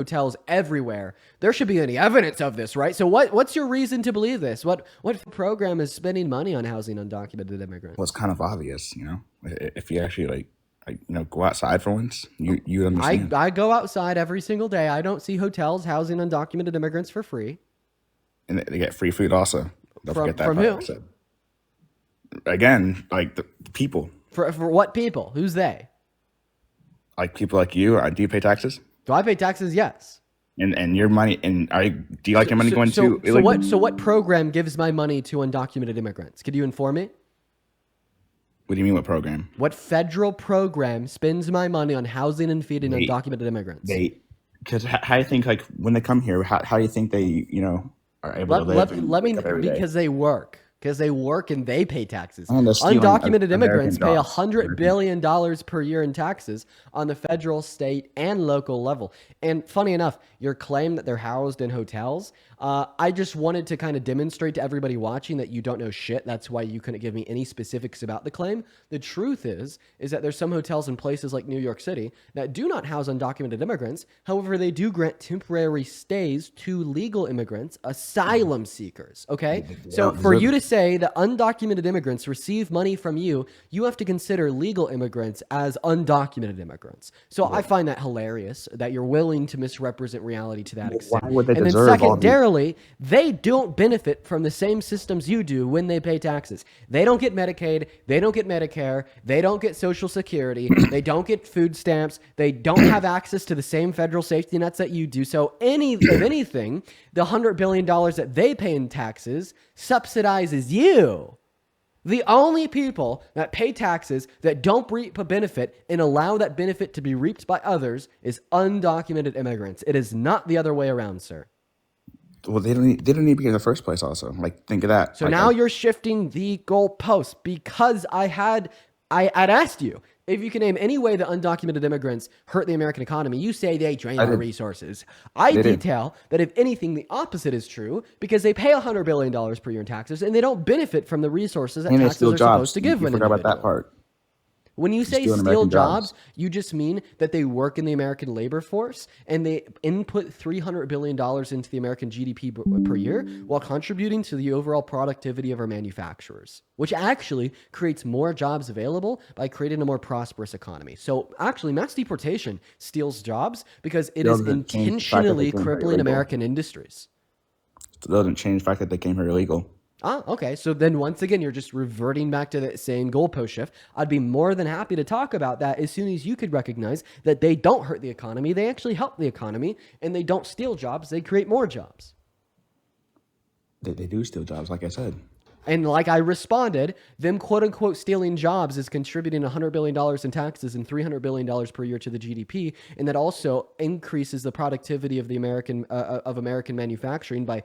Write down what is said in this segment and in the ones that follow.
hotels everywhere. There should be any evidence of this, right? So what's your reason to believe this? What program is spending money on housing undocumented immigrants? Well, it's kind of obvious, if you actually go outside for once, you understand. I go outside every single day. I don't see hotels housing undocumented immigrants for free. And they get free food also. Don't forget that from part who? I said. Again, like the people. For what people? Who's they? Like people like you. Do you pay taxes? Do I pay taxes? Yes. And your money, do you like your money going to? So what program gives my money to undocumented immigrants? Could you inform me? What do you mean, what program? What federal program spends my money on housing and feeding undocumented immigrants? Because how do you think, like, when they come here, how do you think they, are able to live? Because they work. Because they work and they pay taxes. Undocumented immigrants pay $100 billion per year in taxes on the federal, state, and local level. And funny enough, your claim that they're housed in hotels, I just wanted to kind of demonstrate to everybody watching that you don't know shit. That's why you couldn't give me any specifics about the claim. The truth is that there's some hotels in places like New York City that do not house undocumented immigrants. However, they do grant temporary stays to legal immigrants, asylum seekers. Okay? So for you to say that undocumented immigrants receive money from you, you have to consider legal immigrants as undocumented immigrants. So I find that hilarious that you're willing to misrepresent reality to that extent. Why would they and then deserve secondarily, they don't benefit from the same systems you do when they pay taxes. They don't get Medicaid, they don't get Medicare, they don't get Social Security, they don't get food stamps, they don't have access to the same federal safety nets that you do. So if anything, the $100 billion that they pay in taxes subsidizes you. The only people that pay taxes that don't reap a benefit and allow that benefit to be reaped by others is undocumented immigrants. It is not the other way around, sir. Well, they don't need to be in the first place also. Like, think of that. So now you're shifting the goalpost because I'd asked you if you can name any way that undocumented immigrants hurt the American economy. You say they drain our resources. I detail that if anything, the opposite is true because they pay $100 billion per year in taxes and they don't benefit from the resources that taxes are supposed to give. You forgot about that part. When you say steal jobs, you just mean that they work in the American labor force and they input $300 billion into the American GDP per year while contributing to the overall productivity of our manufacturers, which actually creates more jobs available by creating a more prosperous economy. So actually, mass deportation steals jobs because it is intentionally crippling American industries. It doesn't change the fact that they came here illegal. Okay. So then once again, you're just reverting back to that same goalpost shift. I'd be more than happy to talk about that as soon as you could recognize that they don't hurt the economy. They actually help the economy and they don't steal jobs. They create more jobs. They do steal jobs, like I said. And like I responded, them quote unquote stealing jobs is contributing $100 billion in taxes and $300 billion per year to the GDP. And that also increases the productivity of the American manufacturing by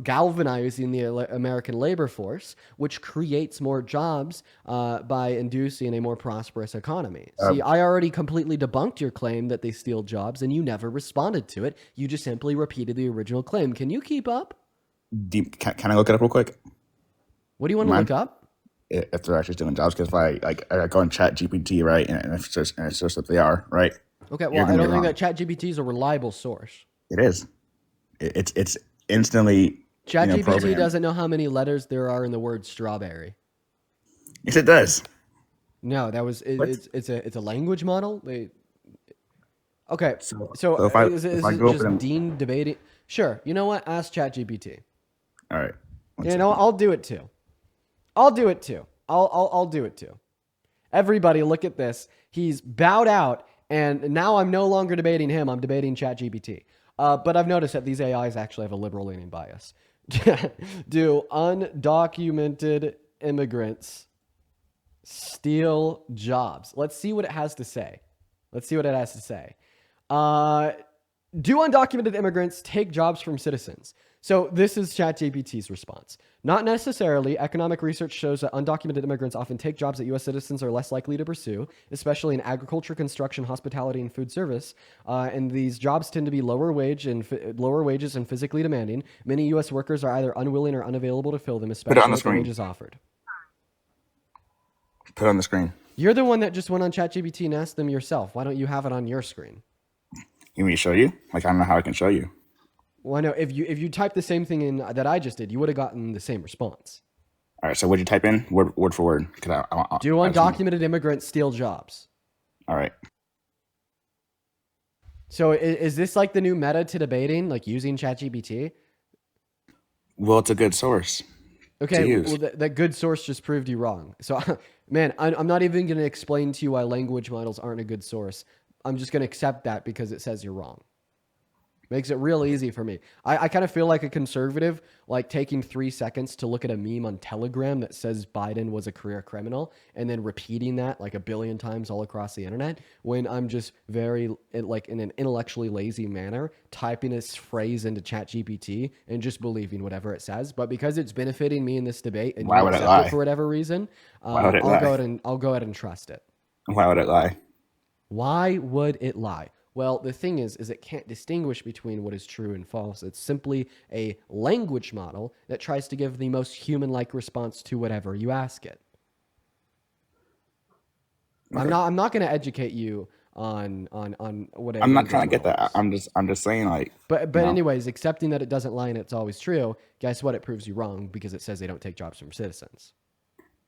galvanizing the American labor force, which creates more jobs by inducing a more prosperous economy. See, I already completely debunked your claim that they steal jobs and you never responded to it. You just simply repeated the original claim. Can you keep up? Can I look it up real quick? What do you want to look up? If they're actually stealing jobs, because if I go on Chat GPT, right, and it says that they are, right? Okay, well, I don't think that Chat GPT is a reliable source. It is. It's instantly. Chat GPT doesn't know how many letters there are in the word strawberry. Yes, it does. No, that was it's a language model. Okay, so if I is it just Dean debating? Sure. You know what? Ask Chat GPT. All right. I'll do it too. I'll do it too. Everybody, look at this. He's bowed out, and now I'm no longer debating him. I'm debating ChatGPT. But I've noticed that these AIs actually have a liberal-leaning bias. Do undocumented immigrants steal jobs? Let's see what it has to say. Do undocumented immigrants take jobs from citizens? So this is ChatGPT's response. Not necessarily. Economic research shows that undocumented immigrants often take jobs that U.S. citizens are less likely to pursue, especially in agriculture, construction, hospitality, and food service. And these jobs tend to be lower wages and physically demanding. Many U.S. workers are either unwilling or unavailable to fill them, especially with the wages offered. Put it on the screen. You're the one that just went on ChatGPT and asked them yourself. Why don't you have it on your screen? You want me to show you? Like, I don't know how I can show you. Well, I know if you type the same thing in that I just did, you would have gotten the same response. All right. So what'd you type in? Word for word. Do undocumented immigrants steal jobs? All right. So is this like the new meta to debating, like using ChatGPT? Well, it's a good source. Okay, well, that good source just proved you wrong. So, man, I'm not even going to explain to you why language models aren't a good source. I'm just going to accept that because it says you're wrong. Makes it real easy for me. I kind of feel like a conservative, like taking 3 seconds to look at a meme on Telegram that says Biden was a career criminal and then repeating that like a billion times all across the internet when I'm just very, like in an intellectually lazy manner, typing this phrase into ChatGPT and just believing whatever it says. But because it's benefiting me in this debate and you accept it for whatever reason, I'll go ahead and trust it. Why would it lie? Why would it lie? Well, the thing is it can't distinguish between what is true and false. It's simply a language model that tries to give the most human-like response to whatever you ask it. Okay. I'm not going to educate you on whatever. I'm not trying to get that. I'm just saying, like. But anyways, accepting that it doesn't lie and it's always true. Guess what? It proves you wrong because it says they don't take jobs from citizens.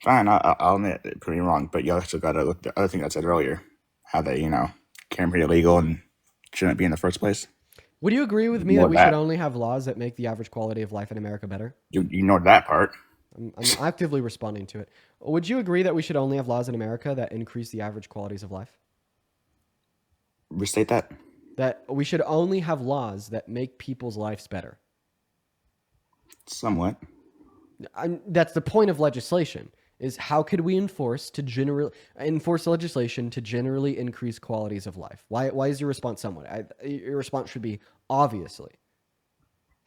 Fine, I'll admit it proved me wrong. But you also got to look at the other thing I said earlier, how they came here illegal and shouldn't be in the first place. Would you agree with me that we should only have laws that make the average quality of life in America better? You ignored that part. I'm actively responding to it. Would you agree that we should only have laws in America that increase the average qualities of life? Restate that. That we should only have laws that make people's lives better. Somewhat. That's the point of legislation. Is how could we enforce legislation to generally increase qualities of life? Why is your response somewhat? Your response should be obviously.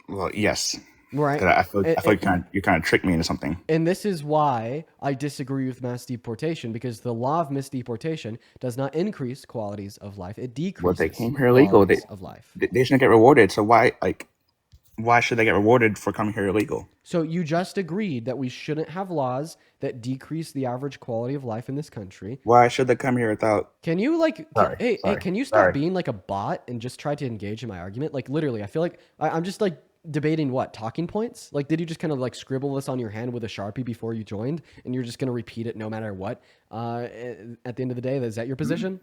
Well, yes. Right. I feel like you kind of tricked me into something. And this is why I disagree with mass deportation, because the law of mass deportation does not increase qualities of life. It decreases. Well, they came here illegal. Of life. They shouldn't get rewarded. So why should they get rewarded for coming here illegal? So you just agreed that we shouldn't have laws that decrease the average quality of life in this country. Why should they come here without? Can you can you stop being like a bot and just try to engage in my argument? Like literally, I feel like I'm just like debating what talking points. Like, did you just kind of like scribble this on your hand with a Sharpie before you joined, and you're just gonna repeat it no matter what? At the end of the day, is that your position?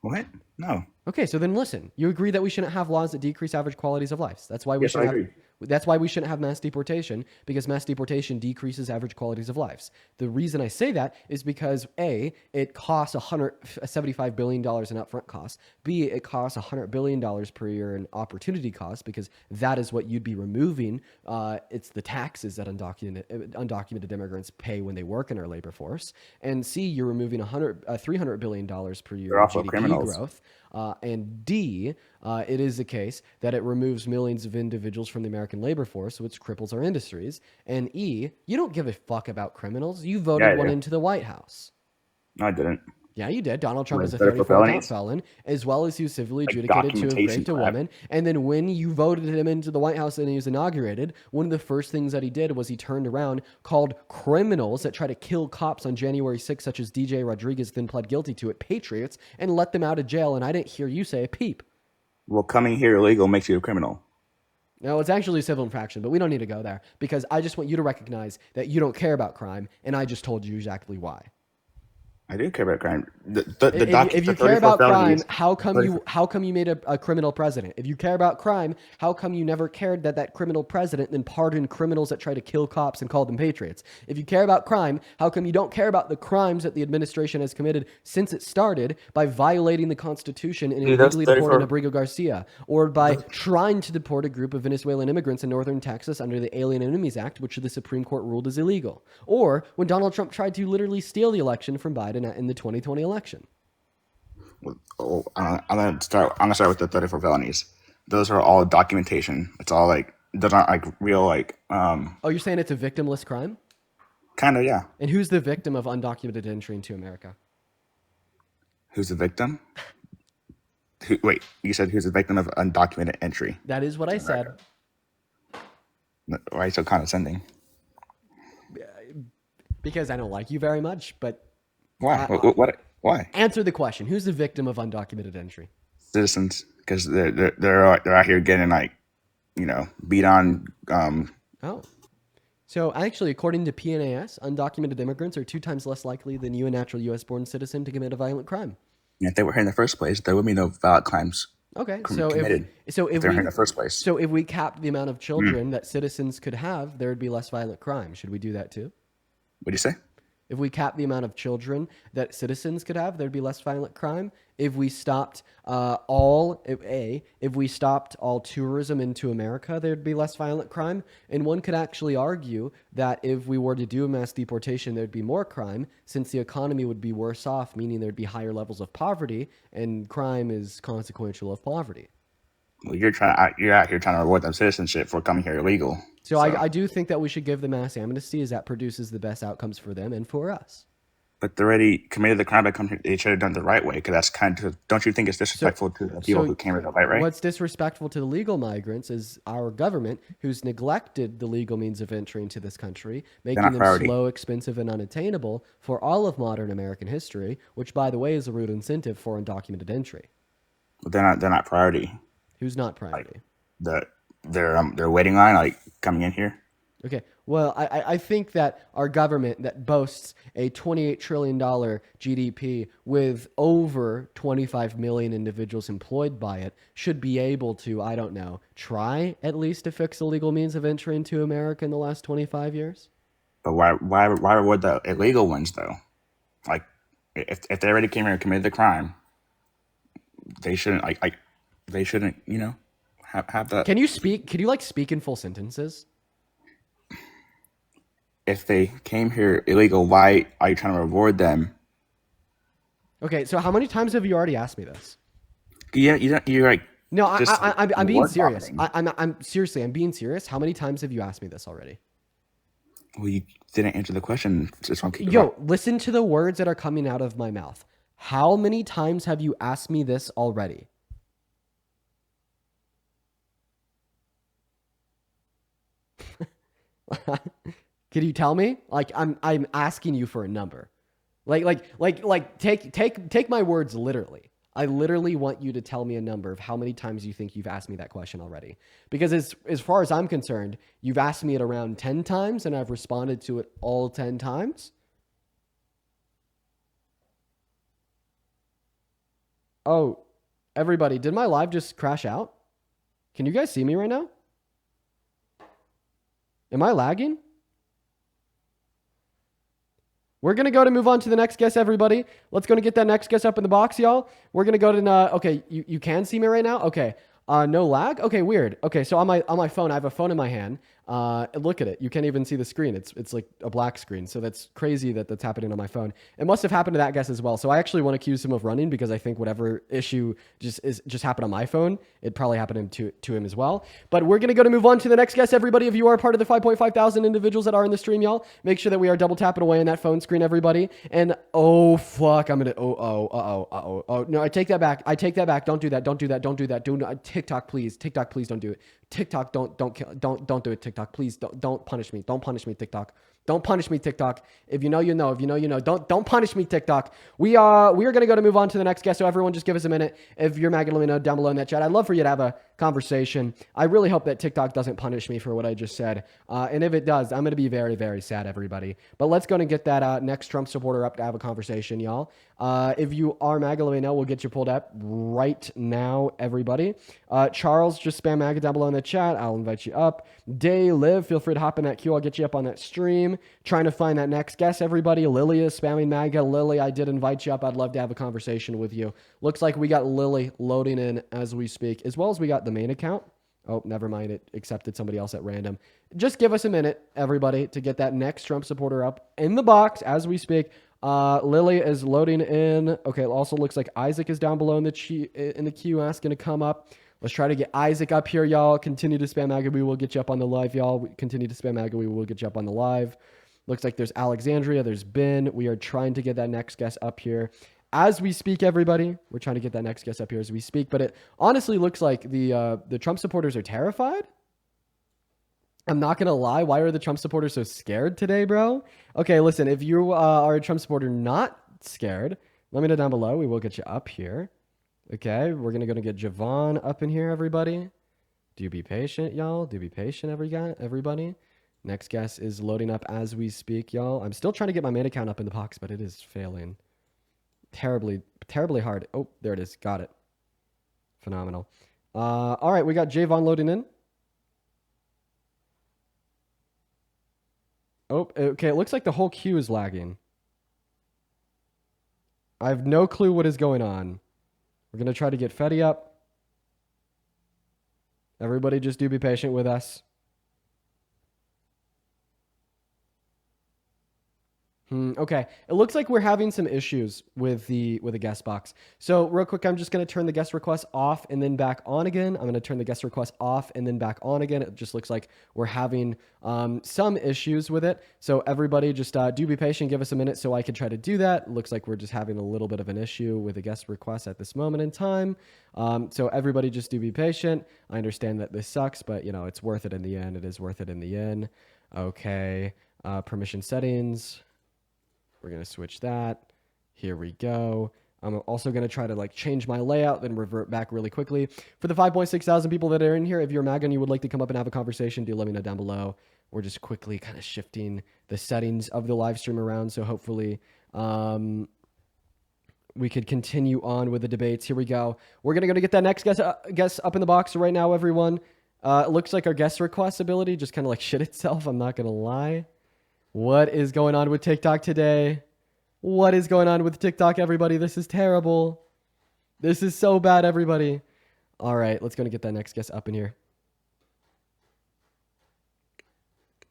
What? No. Okay, so then listen. You agree that we shouldn't have laws that decrease average qualities of life. That's why we Yes, I agree. That's why we shouldn't have mass deportation, because mass deportation decreases average qualities of lives. The reason I say that is because A, it costs $175 billion in upfront costs. B, it costs $100 billion per year in opportunity costs, because that is what you'd be removing. It's the taxes that undocumented immigrants pay when they work in our labor force. And C, you're removing $300 billion per year in GDP criminals. Growth. And D, it is the case that it removes millions of individuals from the American labor force, which cripples our industries. And E, you don't give a fuck about criminals. You voted one into the White House. No, I didn't. Yeah, you did. Donald Trump is a 34-count felon, as well as he was civilly adjudicated to have raped a woman. And then when you voted him into the White House and he was inaugurated, one of the first things that he did was he turned around, called criminals that try to kill cops on January 6th, such as DJ Rodriguez, then pled guilty to it, patriots, and let them out of jail. And I didn't hear you say a peep. Well, coming here illegal makes you a criminal. No, it's actually a civil infraction, but we don't need to go there, because I just want you to recognize that you don't care about crime, and I just told you exactly why. I do care about crime. If you care about crime, how come you made a criminal president? If you care about crime, how come you never cared that criminal president then pardoned criminals that try to kill cops and called them patriots? If you care about crime, how come you don't care about the crimes that the administration has committed since it started by violating the Constitution and illegally deporting Abrigo Garcia, or by trying to deport a group of Venezuelan immigrants in northern Texas under the Alien Enemies Act, which the Supreme Court ruled is illegal? Or when Donald Trump tried to literally steal the election from Biden in the 2020 election. I'm gonna start with the 34 felonies. Those are all documentation. It's all like, those aren't like real like. Oh, you're saying it's a victimless crime? Kind of, yeah. And who's the victim of undocumented entry into America? Who's the victim? Wait, you said who's the victim of undocumented entry? That is what I said. Why are you so condescending? Because I don't like you very much, but... Why? Why? Answer the question. Who's the victim of undocumented entry? Citizens. because they're out here getting like, beat on. Oh. So actually, according to PNAS, undocumented immigrants are 2 times less likely than you, a natural U.S.-born citizen, to commit a violent crime. If they were here in the first place, there would be no violent crimes Okay, committed. If they're here in the first place. so if we capped the amount of children that citizens could have, there would be less violent crime. Should we do that too? What do you say? If we cap the amount of children that citizens could have, there'd be less violent crime. If we stopped if we stopped all tourism into America, there'd be less violent crime. And one could actually argue that if we were to do a mass deportation, there'd be more crime, since the economy would be worse off, meaning there'd be higher levels of poverty, and crime is consequential of poverty. Well, you're out here trying to avoid them citizenship for coming here illegal. So I do think that we should give the mass amnesty, as that produces the best outcomes for them and for us. But they already committed the crime by coming here. They should have done it the right way, because that's kind of, don't you think it's disrespectful to the people who came here the right way? What's disrespectful to the legal migrants is our government, who's neglected the legal means of entry into this country, making them slow, expensive, and unattainable for all of modern American history, which, by the way, is a root incentive for undocumented entry. But they're not priority. Who's not priority? Like their waiting line, like coming in here. Okay. Well, I think that our government that boasts a $28 trillion GDP with over 25 million individuals employed by it should be able to, I don't know, try at least to fix the legal means of entry into America in the last 25 years. But why reward the illegal ones, though? Like, if they already came here and committed the crime, they shouldn't, have that. Can you speak? Can you speak in full sentences? If they came here illegal, why are you trying to reward them? Okay, so how many times have you already asked me this? Yeah, you're like. No, I'm being serious. I'm being serious. How many times have you asked me this already? Well, you didn't answer the question. Listen to the words that are coming out of my mouth. How many times have you asked me this already? Can you tell me? I'm asking you for a number. Take my words literally. I literally want you to tell me a number of how many times you think you've asked me that question already. Because as far as I'm concerned, you've asked me it around 10 times and I've responded to it all 10 times. Oh, everybody, did my live just crash out? Can you guys see me right now? Am I lagging? We're going to move on to the next guest, everybody. Let's go and get that next guest up in the box, y'all. We're going to go to, okay, you can see me right now? Okay. No lag? Okay, weird. Okay, so on my phone, I have a phone in my hand. Look at it. You can't even see the screen. It's like a black screen. So that's crazy that that's happening on my phone. It must have happened to that guest as well. So I actually want to accuse him of running, because I think whatever issue just happened on my phone, it probably happened to him as well. But we're going to move on to the next guest, everybody. If you are part of the 5.5 thousand individuals that are in the stream, y'all, make sure that we are double tapping away on that phone screen, everybody. And oh fuck, no, I take that back. Don't do that. Do not. TikTok, please, don't do it. TikTok, don't do it. TikTok, please don't punish me. Don't punish me, TikTok. Don't punish me, TikTok. If you know, you know. If you know, you know. Don't punish me, TikTok. We are going to move on to the next guest. So everyone, just give us a minute. If you're Maga, let me know down below in that chat. I'd love for you to have a conversation. I really hope that TikTok doesn't punish me for what I just said. And if it does, I'm going to be very, very sad, everybody. But let's go and get that next Trump supporter up to have a conversation, y'all. If you are Maga, let me know. We'll get you pulled up right now, everybody. Charles, just spam Maga down below in the chat. I'll invite you up. Day Live, feel free to hop in that queue. I'll get you up on that stream. Trying to find that next guest, everybody. Lily is spamming Maga. Lily, I did invite you up. I'd love to have a conversation with you. Looks like we got Lily loading in as we speak, as well as we got the main account. Oh, never mind. It accepted somebody else at random. Just give us a minute, everybody, to get that next Trump supporter up in the box as we speak. Lily is loading in. Okay, it also looks like Isaac is down below in the queue asking to come up. Let's try to get Isaac up here, y'all. Continue to spam Maga. We will get you up on the live, y'all. Continue to spam Maga. We will get you up on the live. Looks like there's Alexandria. There's Ben. We are trying to get that next guest up here as we speak, everybody. We're trying to get that next guest up here as we speak. But it honestly looks like the Trump supporters are terrified. I'm not going to lie. Why are the Trump supporters so scared today, bro? Okay, listen. If you are a Trump supporter not scared, let me know down below. We will get you up here. Okay, we're gonna get Javon up in here, everybody. Do be patient, y'all. Do be patient, everybody. Next guest is loading up as we speak, y'all. I'm still trying to get my mana count up in the box, but it is failing. Terribly, terribly hard. Oh, there it is. Got it. Phenomenal. All right, we got Javon loading in. Oh, okay. It looks like the whole queue is lagging. I have no clue what is going on. We're going to try to get Fetty up. Everybody just do be patient with us. Okay, it looks like we're having some issues with the guest box. So real quick, I'm just going to turn the guest request off and then back on again. I'm going to turn the guest request off and then back on again. It just looks like we're having some issues with it. So everybody just do be patient. Give us a minute so I can try to do that. It looks like we're just having a little bit of an issue with the guest request at this moment in time. So everybody just do be patient. I understand that this sucks, but you know, it's worth it in the end. It is worth it in the end. Okay, permission settings. We're going to switch that. Here we go. I'm also going to try to like change my layout, then revert back really quickly. For the 5.6 thousand people that are in here, if you're Maga and you would like to come up and have a conversation, do let me know down below. We're just quickly kind of shifting the settings of the live stream around. So hopefully we could continue on with the debates. Here we go. We're going to get that next guest up in the box right now, everyone. It looks like our guest request ability just kind of like shit itself. I'm not going to lie. What is going on with TikTok today? What is going on with TikTok, everybody? This is terrible. This is so bad, everybody. All right, let's go and get that next guest up in here.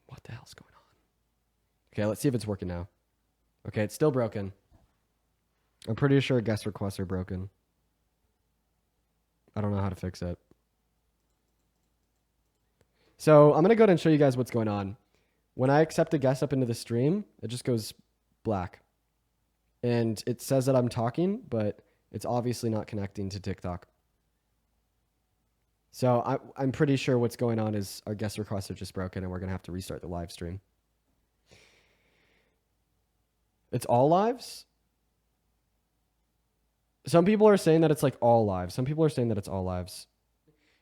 What the hell's going on? Okay, let's see if it's working now. Okay, it's still broken. I'm pretty sure guest requests are broken. I don't know how to fix it. So I'm going to go ahead and show you guys what's going on. When I accept a guest up into the stream, it just goes black. And it says that I'm talking, but it's obviously not connecting to TikTok. So I'm pretty sure what's going on is our guest requests are just broken and we're going to have to restart the live stream. It's all lives? Some people are saying that it's like all lives. Some people are saying that it's all lives.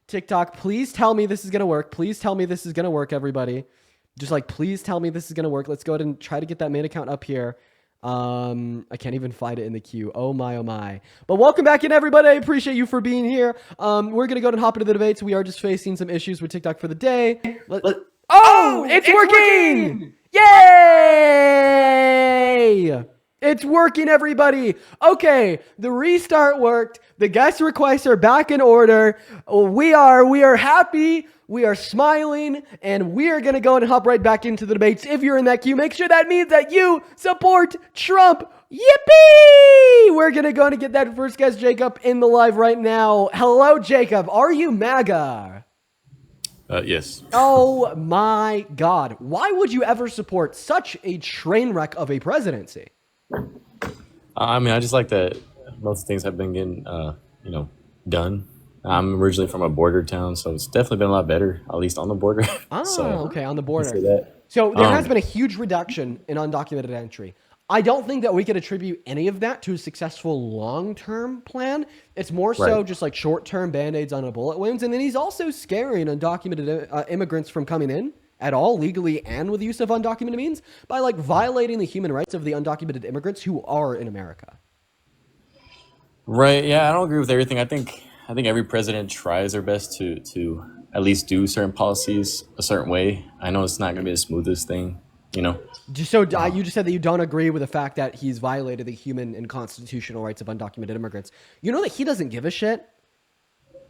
TikTok, please tell me this is going to work. Please tell me this is going to work, everybody. Just like, please tell me this is going to work. Let's go ahead and try to get that main account up here. I can't even find it in the queue. Oh my, oh my. But welcome back in, everybody. I appreciate you for being here. We're going to go ahead and hop into the debates. We are just facing some issues with TikTok for the day. Oh, it's working! Yay! It's working, everybody. Okay, the restart worked. The guest requests are back in order. We are happy. We are smiling, and we are going to go and hop right back into the debates. If you're in that queue, make sure that means that you support Trump. Yippee! We're going to go and get that first guest, Jacob, in the live right now. Hello, Jacob. Are you Maga? Yes. Oh, my God. Why would you ever support such a train wreck of a presidency? I mean, I just like that most things have been getting, done. I'm originally from a border town, so it's definitely been a lot better, at least on the border. Oh, so, okay, on the border. that. So there has been a huge reduction in undocumented entry. I don't think that we could attribute any of that to a successful long-term plan. It's more so just like short-term band-aids on a bullet wounds. And then he's also scaring undocumented immigrants from coming in at all, legally and with the use of undocumented means, by like violating the human rights of the undocumented immigrants who are in America. Right. Yeah, I don't agree with everything. I think every president tries their best to at least do certain policies a certain way. I know it's not going to be the smoothest thing, you know. So you just said that you don't agree with the fact that he's violated the human and constitutional rights of undocumented immigrants. You know that he doesn't give a shit?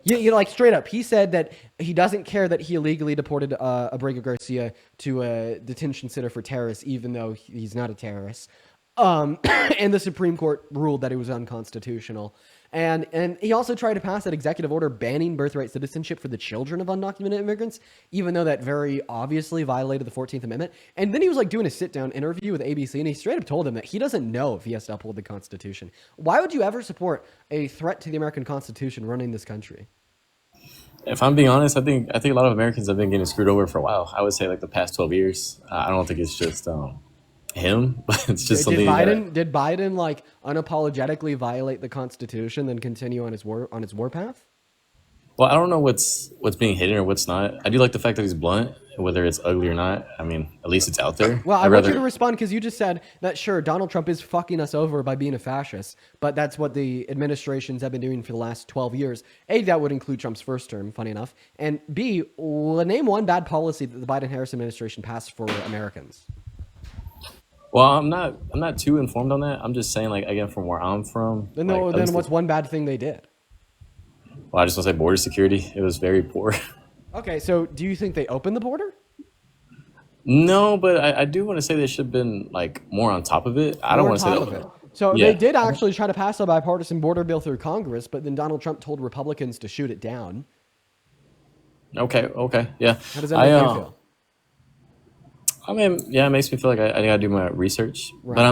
You know, like straight up, he said that he doesn't care that he illegally deported Abrego Garcia to a detention center for terrorists, even though he's not a terrorist. And the Supreme Court ruled that it was unconstitutional. And he also tried to pass that executive order banning birthright citizenship for the children of undocumented immigrants, even though that very obviously violated the 14th Amendment. And then he was like doing a sit-down interview with ABC, and he straight up told them that he doesn't know if he has to uphold the Constitution. Why would you ever support a threat to the American Constitution running this country? If I'm being honest, I think a lot of Americans have been getting screwed over for a while. I would say like the past 12 years. I don't think it's just him, but it's just Did something Biden like unapologetically violate the Constitution, then continue on his war path? well, I don't know what's being hidden or what's not. I do like the fact that he's blunt, whether it's ugly or not. I mean, at least it's out there. Well, I I'd want you rather. to respond because you just said that sure, Donald Trump is fucking us over by being a fascist, but that's what the administrations have been doing for the last 12 years. A, that would include Trump's first term, funny enough. And B, name one bad policy that the Biden-Harris administration passed for Americans. Well, I'm not too informed on that. I'm just saying, like, again, from where I'm from. Then, Like, at then least what's one bad thing they did? well, I just want to say border security. It was very poor. Okay, so do you think they opened the border? No, but I do want to say they should have been like more on top of it. I don't More want to say on top that. of it. So Yeah. they did actually try to pass a bipartisan border bill through Congress, but then Donald Trump told Republicans to shoot it down. Okay, yeah. How does that make you feel? I mean, yeah, it makes me feel like I gotta do my research. Right. But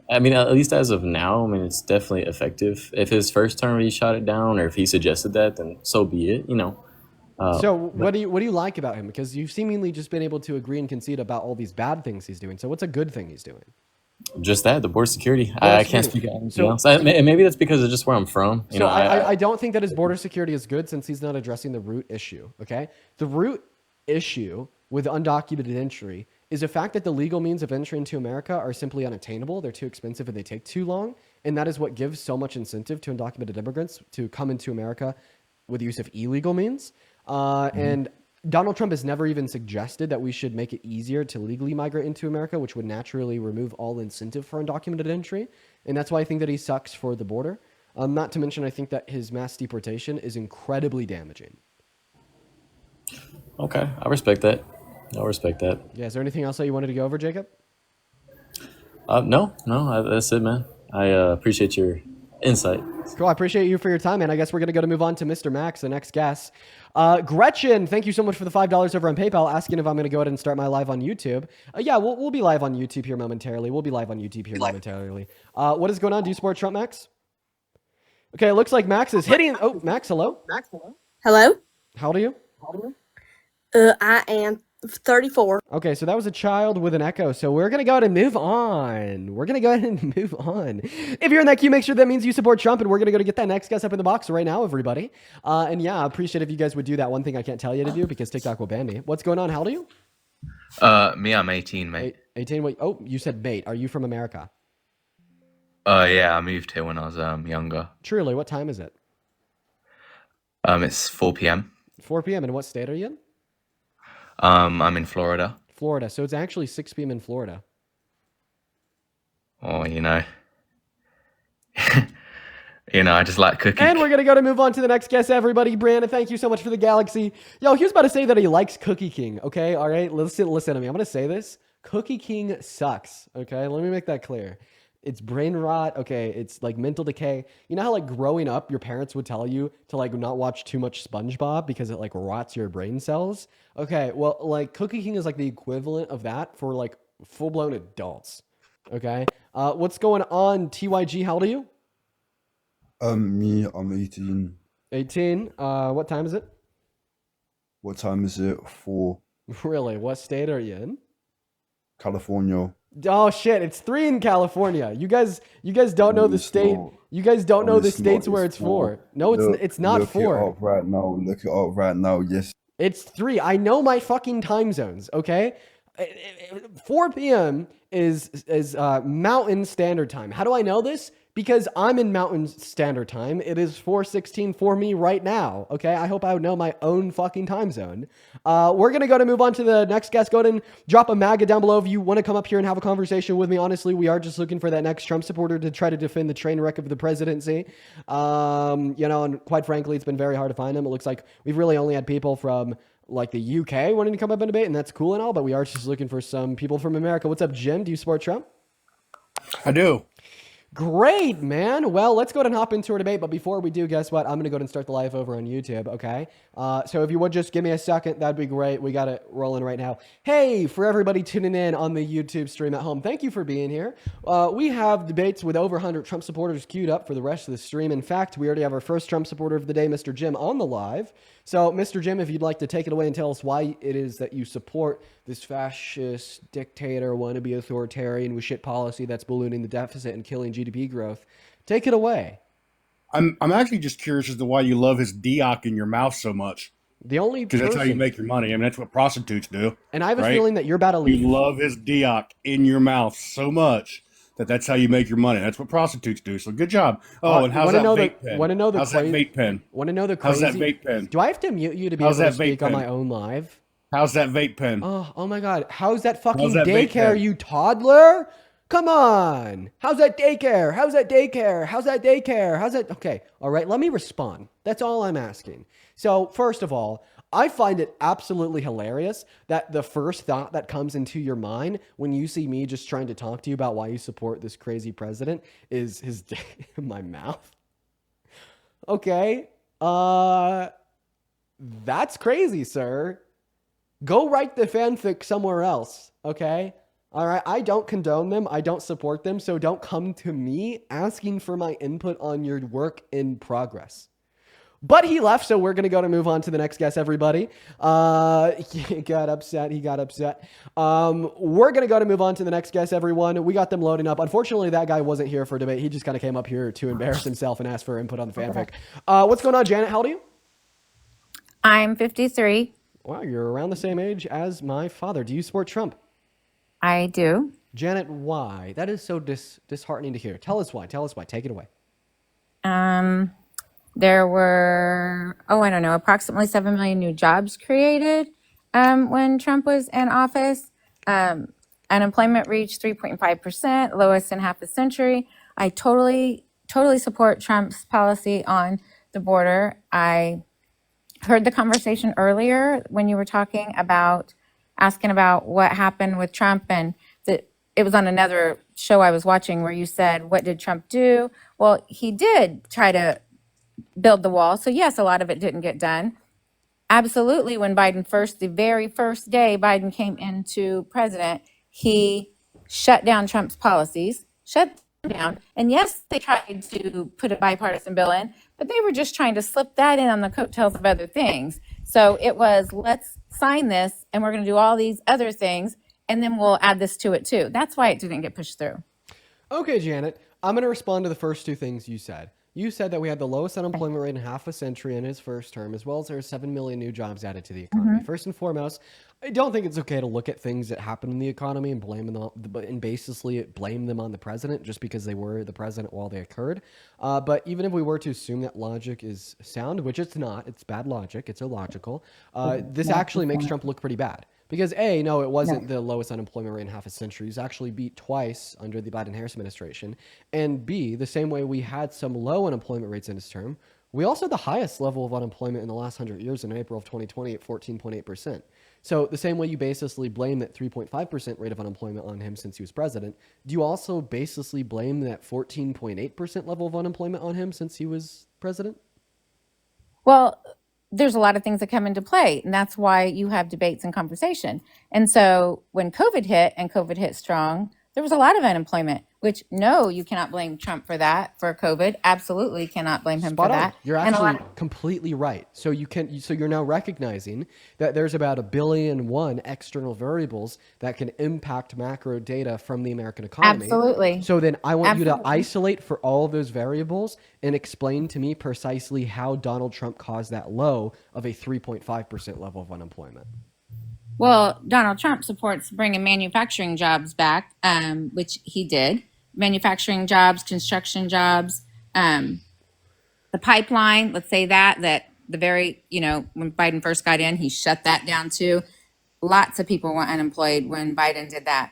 I mean, at least as of now, I mean, it's definitely effective. If his first term he shot it down, or if he suggested that, then so be it. So what do you like about him? Because you've seemingly just been able to agree and concede about all these bad things he's doing. So what's a good thing he's doing? Just that, the border security. I can't security. speak on anything else. And maybe that's because of just where I'm from. So I don't think that his border security is good since he's not addressing the root issue. Okay, the root issue with undocumented entry is the fact that the legal means of entry into America are simply unattainable. They're too expensive and they take too long. And that is what gives so much incentive to undocumented immigrants to come into America with the use of illegal means. And Donald Trump has never even suggested that we should make it easier to legally migrate into America, which would naturally remove all incentive for undocumented entry. And that's why I think that he sucks for the border. Not to mention, I think that his mass deportation is incredibly damaging. Okay, I respect that. Yeah, is there anything else that you wanted to go over, Jacob? No, that's it, man. I appreciate your insight. Cool. I appreciate you for your time, man. I guess we're going to move on to Mr. Max, the next guest. Gretchen, thank you so much for the $5 over on PayPal, asking if I'm going to go ahead and start my live on YouTube. Yeah, we'll be live on YouTube here momentarily. What is going on? Do you support Trump, Max? Okay, it looks like Max is hitting... Oh, Max, hello? Hello? How old are you? I am 34. Okay, so that was a child with an echo. So we're going to go ahead and move on. If you're in that queue, make sure that means you support Trump, and we're going to go to get that next guest up in the box right now, everybody. And yeah, I appreciate if you guys would do that one thing I can't tell you to do because TikTok will ban me. What's going on? How old are you? Me, I'm 18, mate. 18? Wait, oh, you said mate. Are you from America? Yeah, I moved here when I was younger. Truly, what time is it? It's 4 p.m. 4 p.m. And what state are you in? I'm in Florida. Florida. So it's actually 6 p.m. in Florida. Oh, I just like cooking. And we're going to move on to the next guest, everybody. Brandon, thank you so much for the galaxy. Yo, he was about to say that he likes Cookie King, okay? All right, listen to me. I'm going to say this. Cookie King sucks, okay? Let me make that clear. It's brain rot, okay? It's like mental decay. You know how like growing up, your parents would tell you to like not watch too much SpongeBob because it like rots your brain cells? Okay, well, like Cookie King is like the equivalent of that for like full-blown adults, okay? What's going on, TYG? How old are you? Me, I'm 18. 18. What time is it? What time is it? 4. Really? What state are you in? California. Oh shit! It's 3 in California. You guys don't know the state. You guys don't know the states where it's 4. No, it's not 4. Look it up right now. Look it up right now. Yes. It's 3. I know my fucking time zones. Okay, 4 p.m. is Mountain Standard Time. How do I know this? Because I'm in Mountain Standard Time. It is 4:16 for me right now. Okay, I hope I would know my own fucking time zone. We're gonna move on to the next guest. Go ahead and drop a MAGA down below if you want to come up here and have a conversation with me. Honestly, we are just looking for that next Trump supporter to try to defend the train wreck of the presidency. And quite frankly, it's been very hard to find them. It looks like we've really only had people from like the UK wanting to come up and debate, and that's cool and all, but we are just looking for some people from America. What's up, Jim? Do you support Trump? I do. Great, man. Well, let's go ahead and hop into our debate. But before we do, guess what? I'm going to go ahead and start the live over on YouTube, okay? So if you would just give me a second, that'd be great. We got it rolling right now. Hey, for everybody tuning in on the YouTube stream at home, thank you for being here. We have debates with over 100 Trump supporters queued up for the rest of the stream. In fact, we already have our first Trump supporter of the day, Mr. Jim, on the live. So, Mr. Jim, if you'd like to take it away and tell us why it is that you support this fascist dictator, wannabe authoritarian with shit policy that's ballooning the deficit and killing GDP growth, take it away. I'm actually just curious as to why you love his Dioc in your mouth so much. The only Because that's how you make your money. I mean, that's what prostitutes do. And I have a right? feeling that you're about to leave. You love his Dioc in your mouth so much that's how you make your money. That's what prostitutes do. So good job. Oh, and how's that vape pen? Want to know the how's that vape pen? Want to know the How's crazy? that vape pen? Do I have to mute you to be How's able to that vape speak on pen? my own live? How's that vape pen? Oh my God. How's that fucking How's that vape daycare, pen? you toddler? Come on. How's that daycare? How's that daycare? How's that daycare? How's that? Okay. All right. Let me respond. That's all I'm asking. So first of all, I find it absolutely hilarious that the first thought that comes into your mind when you see me just trying to talk to you about why you support this crazy president is his dick in my mouth. Okay. That's crazy, sir. Go write the fanfic somewhere else, okay? All right, I don't condone them. I don't support them, so don't come to me asking for my input on your work in progress. But he left, so we're going to go to move on to the next guest, everybody. He got upset. We're going to go to move on to the next guest, everyone. We got them loading up. Unfortunately, that guy wasn't here for debate. He just kind of came up here to embarrass himself and ask for input on the fanfic. What's going on, Janet? How old are you? I'm 53. Wow, you're around the same age as my father. Do you support Trump? I do. Janet, why? That is so disheartening to hear. Tell us why. Take it away. There were, I don't know, approximately 7 million new jobs created when Trump was in office. Unemployment reached 3.5%, lowest in half a century. I totally support Trump's policy on the border. I heard the conversation earlier when you were asking about what happened with Trump, and that it was on another show I was watching where you said, what did Trump do? Well, he did try to build the wall. So yes, a lot of it didn't get done. Absolutely. When the very first day Biden came into president, he shut down Trump's policies, shut them down. And yes, they tried to put a bipartisan bill in, but they were just trying to slip that in on the coattails of other things. So it was, let's sign this and we're going to do all these other things and then we'll add this to it too. That's why it didn't get pushed through. Okay, Janet, I'm going to respond to the first two things you said. You said that we had the lowest unemployment rate in half a century in his first term, as well as there are 7 million new jobs added to the economy. First and foremost, I don't think it's okay to look at things that happen in the economy and basically blame them on the president just because they were the president while they occurred. But even if we were to assume that logic is sound, which it's not, it's bad logic, it's illogical, this actually makes Trump look pretty bad. Because A, no, it wasn't the lowest unemployment rate in half a century. It was actually beat twice under the Biden-Harris administration. And B, the same way we had some low unemployment rates in his term, we also had the highest level of unemployment in the last 100 years in April of 2020 at 14.8%. So the same way you basically blame that 3.5% rate of unemployment on him since he was president, do you also basically blame that 14.8% level of unemployment on him since he was president? Well, there's a lot of things that come into play, and that's why you have debates and conversation. And so when COVID hit and COVID hit strong, there was a lot of unemployment, which no, you cannot blame Trump for that, for COVID. Absolutely cannot blame him Spot for on. that. You're And actually completely right. So you're now recognizing that there's about 1 billion external variables that can impact macro data from the American economy. Absolutely. So then I want you to Absolutely. isolate for all of those variables and explain to me precisely how Donald Trump caused that low of a 3.5% level of unemployment. Well, Donald Trump supports bringing manufacturing jobs back, which he did. Manufacturing jobs, construction jobs, the pipeline, let's say that the very, when Biden first got in, he shut that down too. Lots of people were unemployed when Biden did that.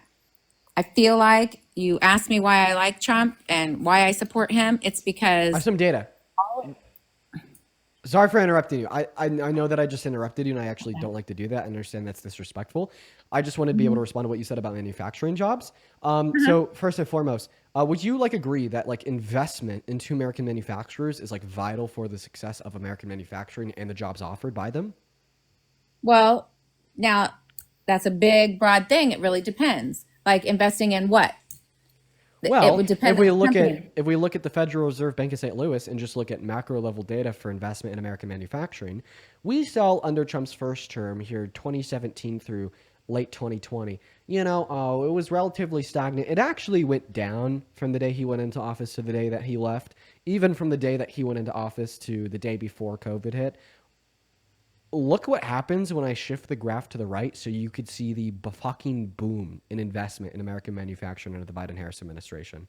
I feel like you asked me why I like Trump and why I support him. It's I because have some data. Sorry for interrupting you. I know that I just interrupted you, and I actually don't like to do that. I understand that's disrespectful. I just wanted to be able to respond to what you said about manufacturing jobs. So first and foremost, would you like agree that like investment into American manufacturers is like vital for the success of American manufacturing and the jobs offered by them? Well, now that's a big, broad thing. It really depends. Like investing in what? Well, it would depend if we on the company. if we look at the Federal Reserve Bank of St. Louis and just look at macro level data for investment in American manufacturing, we saw under Trump's first term here, 2017 through late 2020, it was relatively stagnant. It actually went down from the day he went into office to the day that he left, even from the day that he went into office to the day before COVID hit. Look what happens when I shift the graph to the right so you could see the fucking boom in investment in American manufacturing under the Biden-Harris administration.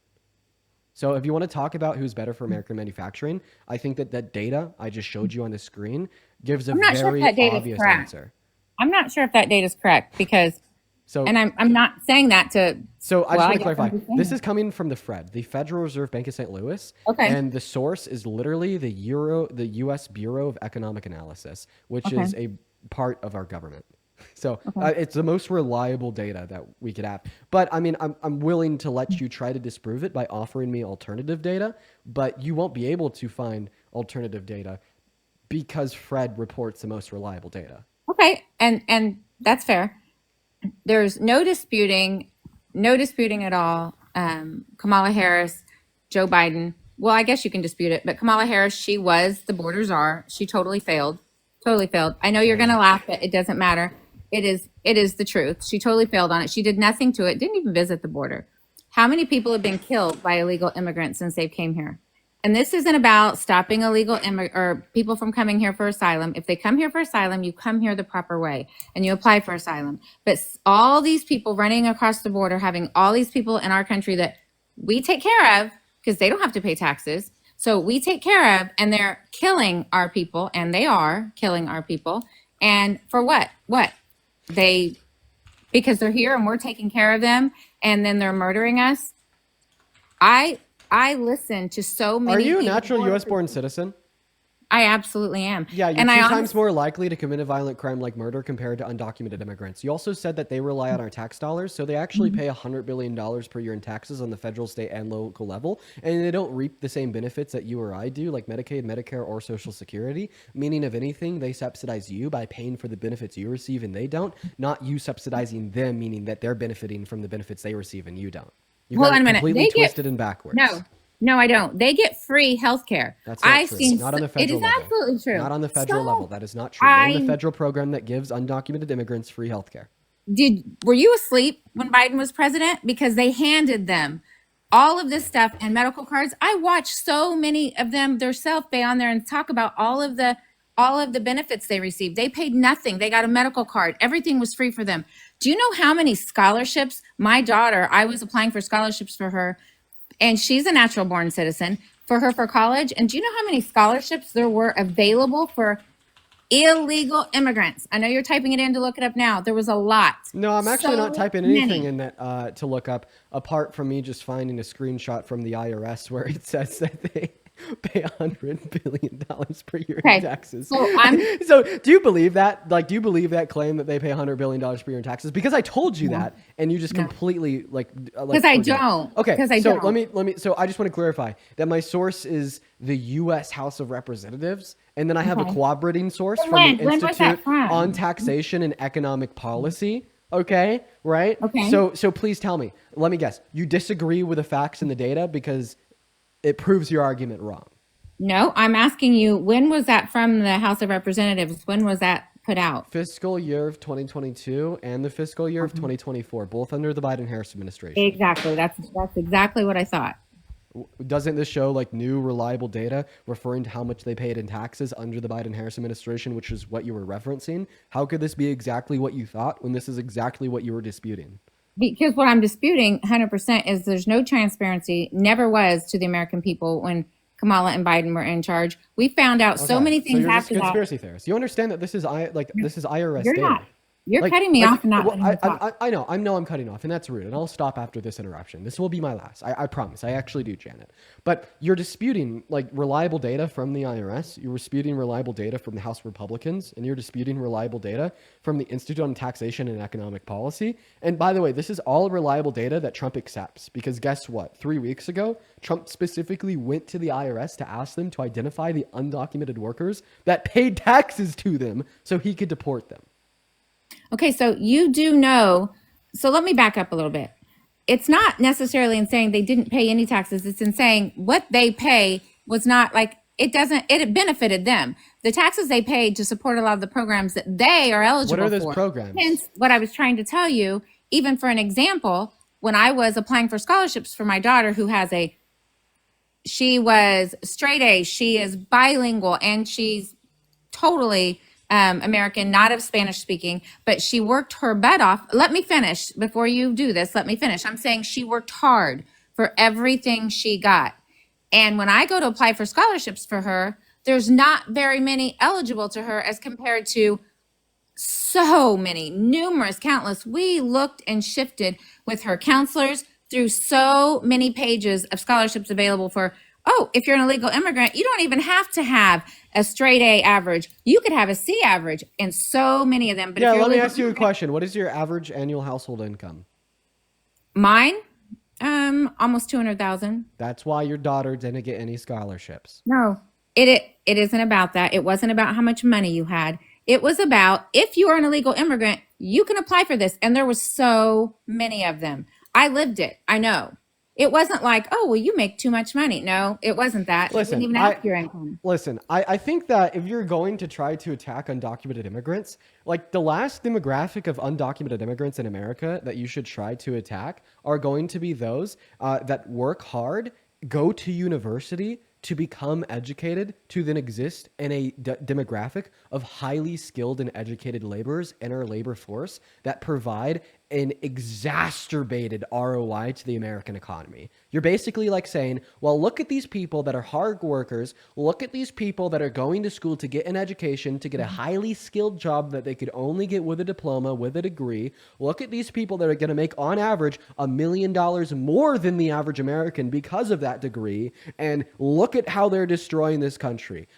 So if you want to talk about who's better for American manufacturing, I think that data I just showed you on the screen gives a very obvious answer. I'm not sure if that data is correct because, and I'm not saying that to. So I just want to clarify. This is coming from the Fed, the Federal Reserve Bank of St. Louis. Okay. And the source is literally the U.S. Bureau of Economic Analysis, which is a part of our government. So it's the most reliable data that we could have. But I mean, I'm willing to let you try to disprove it by offering me alternative data, but you won't be able to find alternative data because Fred reports the most reliable data. Okay, and that's fair. There's no disputing at all. Kamala Harris, Joe Biden. Well, I guess you can dispute it, but Kamala Harris, she was the border czar. She totally failed. I know you're going to laugh, but it doesn't matter. It is the truth. She totally failed on it. She did nothing to it. Didn't even visit the border. How many people have been killed by illegal immigrants since they came here? And this isn't about stopping illegal or people from coming here for asylum. If they come here for asylum, you come here the proper way and you apply for asylum. But all these people running across the border, having all these people in our country that we take care of because they don't have to pay taxes. So we take care of, and they're killing our people, and they are killing our people. And for what? Because they're here and we're taking care of them, and then they're murdering us. I listen to so many. Are you a natural U.S. born citizen? I absolutely am. Yeah, you're 2 times more likely to commit a violent crime like murder compared to undocumented immigrants. You also said that they rely on our tax dollars, so they actually pay $100 billion per year in taxes on the federal, state, and local level, and they don't reap the same benefits that you or I do, like Medicaid, Medicare, or Social Security, meaning if anything, they subsidize you by paying for the benefits you receive and they don't, not you subsidizing them, meaning that they're benefiting from the benefits they receive and you don't. You got it completely twisted and backwards. No, I don't. They get free health care. That's not true. Not on the federal level. It is absolutely true. Not on the federal level. That is not true. Name the federal program that gives undocumented immigrants free health care. Were you asleep when Biden was president? Because they handed them all of this stuff and medical cards. I watched so many of them their self-pay on there and talk about all of the benefits they received. They paid nothing. They got a medical card. Everything was free for them. Do you know how many scholarships my daughter, I was applying for scholarships for her, and she's a natural born citizen, for college. And do you know how many scholarships there were available for illegal immigrants? I know you're typing it in to look it up now. There was a lot. No, I'm actually not typing anything in that to look up, apart from me just finding a screenshot from the IRS where it says that they pay $100 billion per year in taxes. So do you believe that? Like, do you believe that claim that they pay $100 billion per year in taxes? Because I told you that, and you just completely because I don't. Okay, so let me. So I just want to clarify that my source is the U.S. House of Representatives, and then I have a corroborating source from the Institute on Taxation and Economic Policy. Okay, right? Okay. So please tell me. Let me guess. You disagree with the facts and the data because it proves your argument wrong. No, I'm asking you, when was that from the House of Representatives? When was that put out? Fiscal year of 2022 and the fiscal year of 2024, both under the Biden-Harris administration. Exactly. That's exactly what I thought. Doesn't this show like new reliable data referring to how much they paid in taxes under the Biden-Harris administration, which is what you were referencing? How could this be exactly what you thought when this is exactly what you were disputing? Because what I'm disputing 100% is there's no transparency, never was, to the American people when Kamala and Biden were in charge. We found out so many things you're after just a conspiracy theorist. You understand that this is IRS You're data. not. You're cutting me off and not well, letting me talk. I know I'm cutting off, and that's rude. And I'll stop after this interruption. This will be my last. I promise. I actually do, Janet. But you're disputing like reliable data from the IRS. You're disputing reliable data from the House Republicans, and you're disputing reliable data from the Institute on Taxation and Economic Policy. And by the way, this is all reliable data that Trump accepts, because guess what? 3 weeks ago, Trump specifically went to the IRS to ask them to identify the undocumented workers that paid taxes to them so he could deport them. Okay, so you do know. So let me back up a little bit. It's not necessarily in saying they didn't pay any taxes. It's in saying what they pay was not like, it benefited them. The taxes they paid to support a lot of the programs that they are eligible for. What are those programs? Hence, what I was trying to tell you, even for an example, when I was applying for scholarships for my daughter who has she was straight A, she is bilingual, and she's totally American, not of Spanish speaking, but she worked her butt off. Let me finish before you do this. Let me finish. I'm saying she worked hard for everything she got. And when I go to apply for scholarships for her, there's not very many eligible to her as compared to so many, numerous, countless. We looked and shifted with her counselors through so many pages of scholarships available for, if you're an illegal immigrant, you don't even have to have a straight A average. You could have a C average, and so many of them. But yeah, let me ask you a question. What is your average annual household income? Mine, almost 200,000. That's why your daughter didn't get any scholarships. No, it isn't about that. It wasn't about how much money you had. It was about, if you are an illegal immigrant, you can apply for this. And there was so many of them. I lived it. I know. It wasn't like, you make too much money. No, it wasn't that. Listen, you didn't even ask your income. Listen, I think that if you're going to try to attack undocumented immigrants, like the last demographic of undocumented immigrants in America that you should try to attack are going to be those that work hard, go to university, to become educated, to then exist in a demographic of highly skilled and educated laborers in our labor force that provide an exacerbated ROI to the American economy. You're basically like saying, well, look at these people that are hard workers. Look at these people that are going to school to get an education, to get a highly skilled job that they could only get with a diploma, with a degree. Look at these people that are going to make on average $1 million more than the average American because of that degree. And look at how they're destroying this country.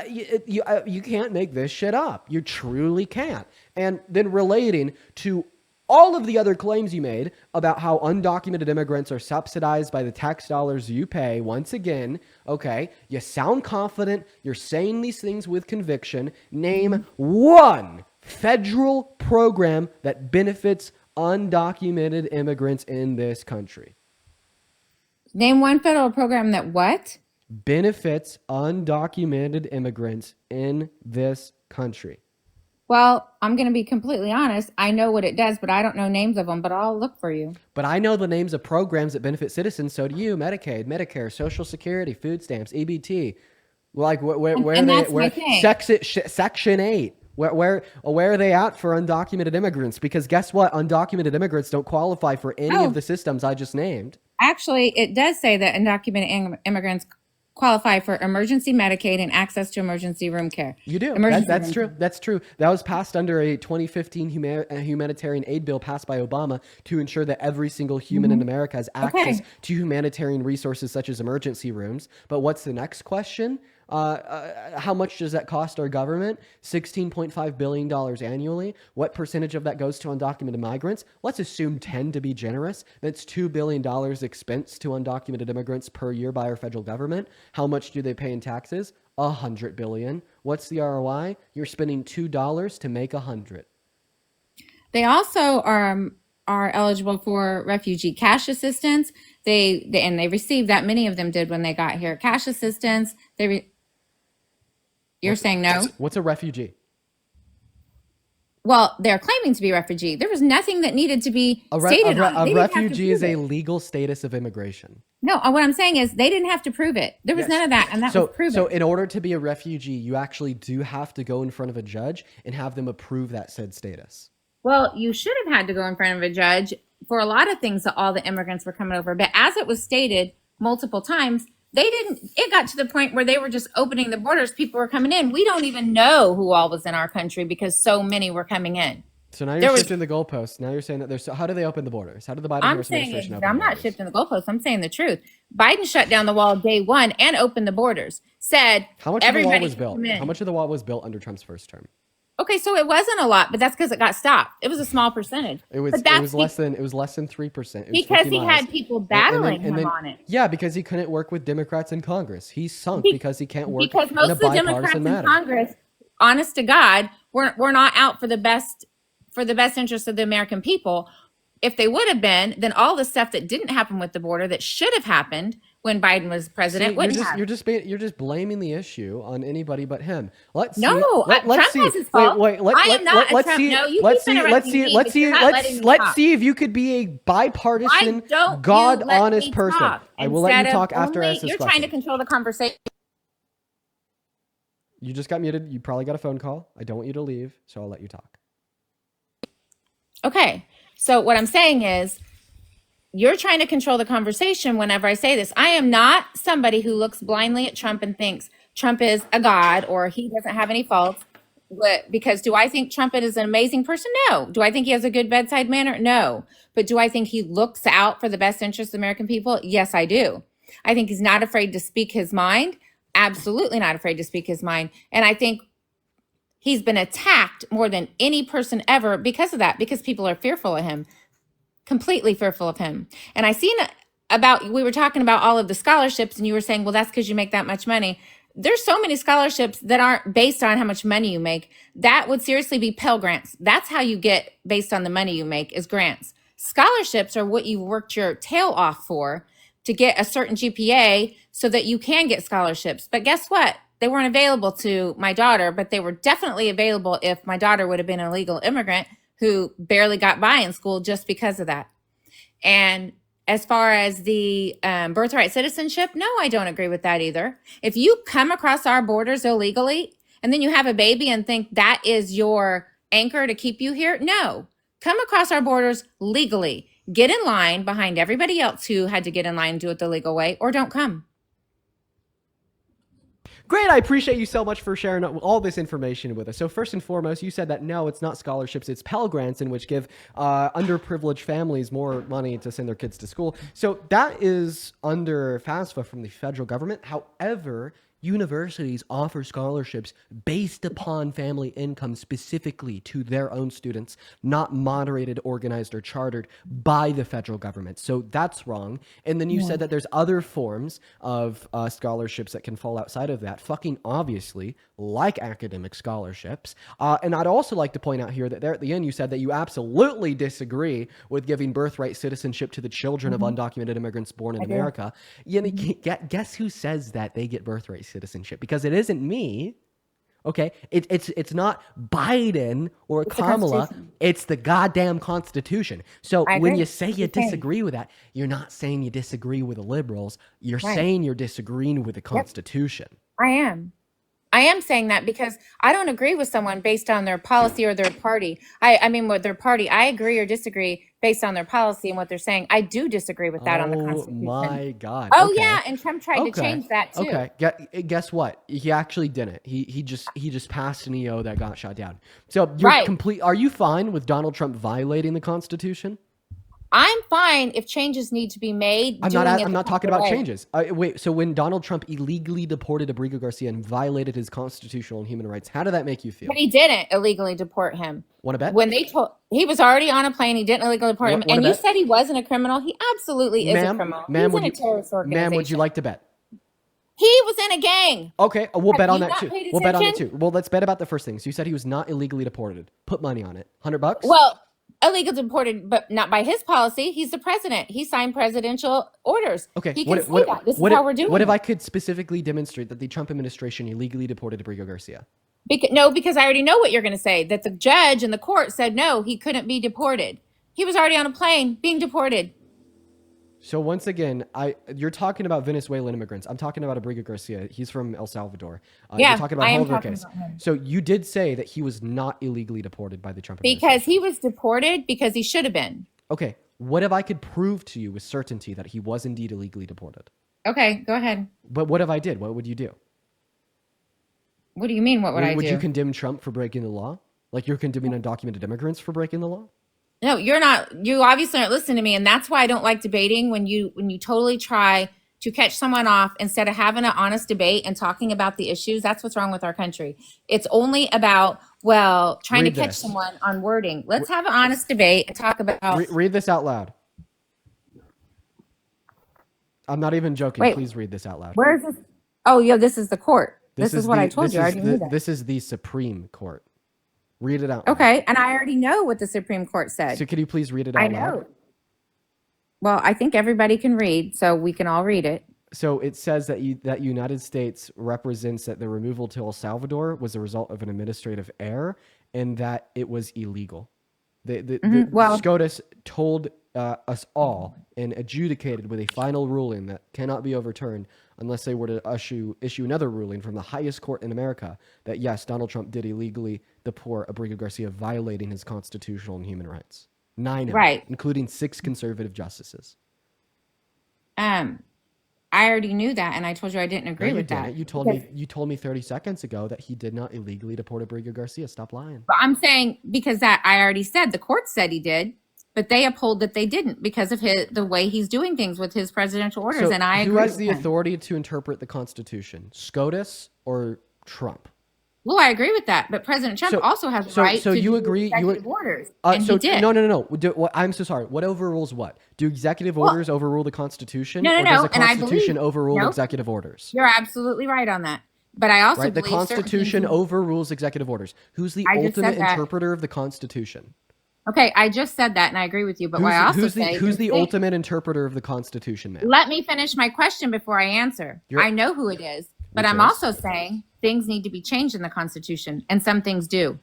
You can't make this shit up. You truly can't. And then relating to all of the other claims you made about how undocumented immigrants are subsidized by the tax dollars you pay, once again, okay, you sound confident, you're saying these things with conviction. Name one federal program that benefits undocumented immigrants in this country. Name one federal program that what? Benefits undocumented immigrants in this country. Well, I'm going to be completely honest. I know what it does, but I don't know names of them, but I'll look for you. But I know the names of programs that benefit citizens. So do you. Medicaid, Medicare, Social Security, food stamps, EBT. Like where and that's my thing. Section 8. Where are they at for undocumented immigrants? Because guess what? Undocumented immigrants don't qualify for any of the systems I just named. Actually, it does say that undocumented immigrants qualify for emergency Medicaid and access to emergency room care. You do. That's true. That's true. That was passed under a 2015 humanitarian aid bill passed by Obama to ensure that every single human in America has access to humanitarian resources such as emergency rooms. But what's the next question? How much does that cost our government? $16.5 billion annually. What percentage of that goes to undocumented migrants? Let's assume 10 to be generous. That's $2 billion expense to undocumented immigrants per year by our federal government. How much do they pay in taxes? $100 billion. What's the ROI? You're spending $2 to make 100. They also are eligible for refugee cash assistance. They received that. Many of them did when they got here. Cash assistance. You're saying no? What's a refugee? Well, they're claiming to be a refugee. There was nothing that needed to be stated on it. A refugee is a legal status of immigration. No, what I'm saying is they didn't have to prove it. There was none of that, and that was proven. So in order to be a refugee, you actually do have to go in front of a judge and have them approve that said status. Well, you should have had to go in front of a judge for a lot of things that all the immigrants were coming over. But as it was stated multiple times, it got to the point where they were just opening the borders. People were coming in. We don't even know who all was in our country because so many were coming in. So now you're There was- shifting the goalposts. Now you're saying that there's. How do they open the borders? How did the Biden I'm Harris saying administration is, open I'm the not borders? shifting the goalposts. I'm saying the truth. Biden shut down the wall day one and opened the borders. Said How much of the wall everybody was can built? come in. How much of the wall was built under Trump's first term? Okay, so it wasn't a lot, but that's because it got stopped. It was a small percentage. It was. But It that's was less than 3%. because he had people battling him on it. Yeah, because he couldn't work with Democrats in Congress. He's sunk because he can't work Because in most a of the Democrats bipartisan in matter. Congress, honest to God, we're not out for the best interest of the American people. If they would have been, then all the stuff that didn't happen with the border that should have happened when Biden was president See, wouldn't have. you're just blaming the issue on anybody but him. Let's No, see. Let's Trump see. has his fault. Wait, I am not a let's Trump- see. no, you let's keep see. Let's interrupting see. me, Let's but see. you're not letting me Let's talk. see if you could be a bipartisan, Why don't God you let honest me person. talk I will let you instead of talk after I only- ask this You're question. trying to control the conversation. You just got muted. You probably got a phone call. I don't want you to leave, so I'll let you talk. Okay. So what I'm saying is you're trying to control the conversation whenever I say this. I am not somebody who looks blindly at Trump and thinks Trump is a god or he doesn't have any faults. Because do I think Trump is an amazing person? No. Do I think he has a good bedside manner? No. But do I think he looks out for the best interests of American people? Yes, I do. I think he's not afraid to speak his mind. Absolutely not afraid to speak his mind. And I think he's been attacked more than any person ever because of that, because people are fearful of him, completely fearful of him. And I seen we were talking about all of the scholarships and you were saying, well, that's because you make that much money. There's so many scholarships that aren't based on how much money you make. That would seriously be Pell Grants. That's how you get based on the money you make is grants. Scholarships are what you worked your tail off for to get a certain GPA so that you can get scholarships. But guess what? They weren't available to my daughter, but they were definitely available if my daughter would have been an illegal immigrant who barely got by in school just because of that. And as far as the birthright citizenship, no, I don't agree with that either. If you come across our borders illegally and then you have a baby and think that is your anchor to keep you here, no. Come across our borders legally. Get in line behind everybody else who had to get in line and do it the legal way, or don't come. Great. I appreciate you so much for sharing all this information with us. So first and foremost, you said that no, it's not scholarships, it's Pell Grants, in which give underprivileged families more money to send their kids to school. So that is under FAFSA from the federal government. However, universities offer scholarships based upon family income specifically to their own students, not moderated, organized, or chartered by the federal government. So that's wrong. And then you said that there's other forms of scholarships that can fall outside of that, fucking obviously, like academic scholarships. And I'd also like to point out here that there at the end, you said that you absolutely disagree with giving birthright citizenship to the children of undocumented immigrants born in America. Guess who says that they get birthright citizenship? Because it isn't me. Okay, it's not Biden or Kamala. It's the goddamn Constitution. So when you say you disagree with that, you're not saying you disagree with the liberals. You're saying you're disagreeing with the Constitution. I am saying that because I don't agree with someone based on their policy or their party. I mean, with their party, I agree or disagree based on their policy and what they're saying. I do disagree with that on the Constitution. Oh my God. Oh Okay. yeah, and Trump tried to change that too. Okay. Guess what? He actually didn't. He just passed an EO that got shot down. So you're Are you fine with Donald Trump violating the Constitution? I'm fine if changes need to be made. I'm not talking about changes. Wait, so when Donald Trump illegally deported Abrigo Garcia and violated his constitutional and human rights, how did that make you feel? But he didn't illegally deport him. Want to bet? When he was already on a plane, he didn't illegally deport him. And you said he wasn't a criminal. He absolutely is a criminal. He's in a terrorist organization. Ma'am, would you like to bet? He was in a gang. Okay, we'll bet on that not too. paid We'll bet on it attention? too. Well, let's bet about the first thing. So you said he was not illegally deported. Put money on it. $100? Well, illegal deported, but not by his policy. He's the president. He signed presidential orders. Okay. He can say that. This is how we're doing What if it. I could specifically demonstrate that the Trump administration illegally deported Abrigo Garcia? Because I already know what you're going to say, that the judge and the court said, no, he couldn't be deported. He was already on a plane being deported. So once again, you're talking about Venezuelan immigrants. I'm talking about Abrigo Garcia. He's from El Salvador. Yeah, you're talking about I am whole of their talking case. about him. So you did say that he was not illegally deported by the Trump Because administration. he was deported because he should have been. Okay. What if I could prove to you with certainty that he was indeed illegally deported? Okay, go ahead. But what if I did? What would you do? What do you mean? What would I do? Would you condemn Trump for breaking the law? Like you're condemning undocumented immigrants for breaking the law? No, you're not. You obviously aren't listening to me, and that's why I don't like debating. When you totally try to catch someone off instead of having an honest debate and talking about the issues, that's what's wrong with our country. It's only about trying Read to catch this. someone on wording. Let's have an honest debate and talk about. Read this out loud. I'm not even joking. Wait. Please read this out loud. Where is this? Oh, yeah, this is the court. This is what I told you. I already knew that. This is the Supreme Court. Read it out loud. Okay, and I already know what the Supreme Court said. So could you please read it out I loud? know. Well, I think everybody can read, so we can all read it. So it says that that United States represents that the removal to El Salvador was a result of an administrative error and that it was illegal. SCOTUS told us all and adjudicated with a final ruling that cannot be overturned unless they were to issue another ruling from the highest court in America that, yes, Donald Trump did illegally deport Abrigo Garcia, violating his constitutional and human rights. 9 of them, Right. including 6 conservative justices. I already knew that, and I told you I didn't agree with didn't. that. You told me 30 seconds ago that he did not illegally deport Abrigo Garcia. Stop lying. But I'm saying because that I already said the court said he did, but they uphold that they didn't because of the way he's doing things with his presidential orders. So and I agree. who has with the him. authority to interpret the Constitution? SCOTUS or Trump? Well, I agree with that, but President Trump also has the right to do executive orders, and he did. No. I'm so sorry. What overrules what? Do executive orders overrule the Constitution? No, or does the and I Constitution believe- overrule Nope. executive orders? You're absolutely right on that. But I also Right? The believe certain Constitution things- overrules executive orders. Who's the I just said ultimate that. interpreter of the Constitution? Okay, I just said that, and I agree with you. But what I also say who's the ultimate interpreter of the Constitution, man? Let me finish my question before I answer. I know who it is, but I'm also saying things need to be changed in the Constitution, and some things do.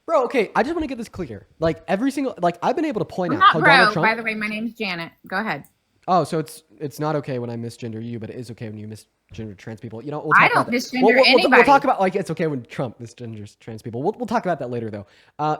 Bro, okay, I just want to get this clear. Like every single, I've been able to point I'm out not how bro. Donald Trump. By the way, my name's Janet. Go ahead. Oh, so it's not okay when I misgender you, but it is okay when you misgender trans people. You know, we'll I talk don't about that. misgender We'll anybody. talk about it's okay when Trump misgenders trans people. We'll talk about that later though,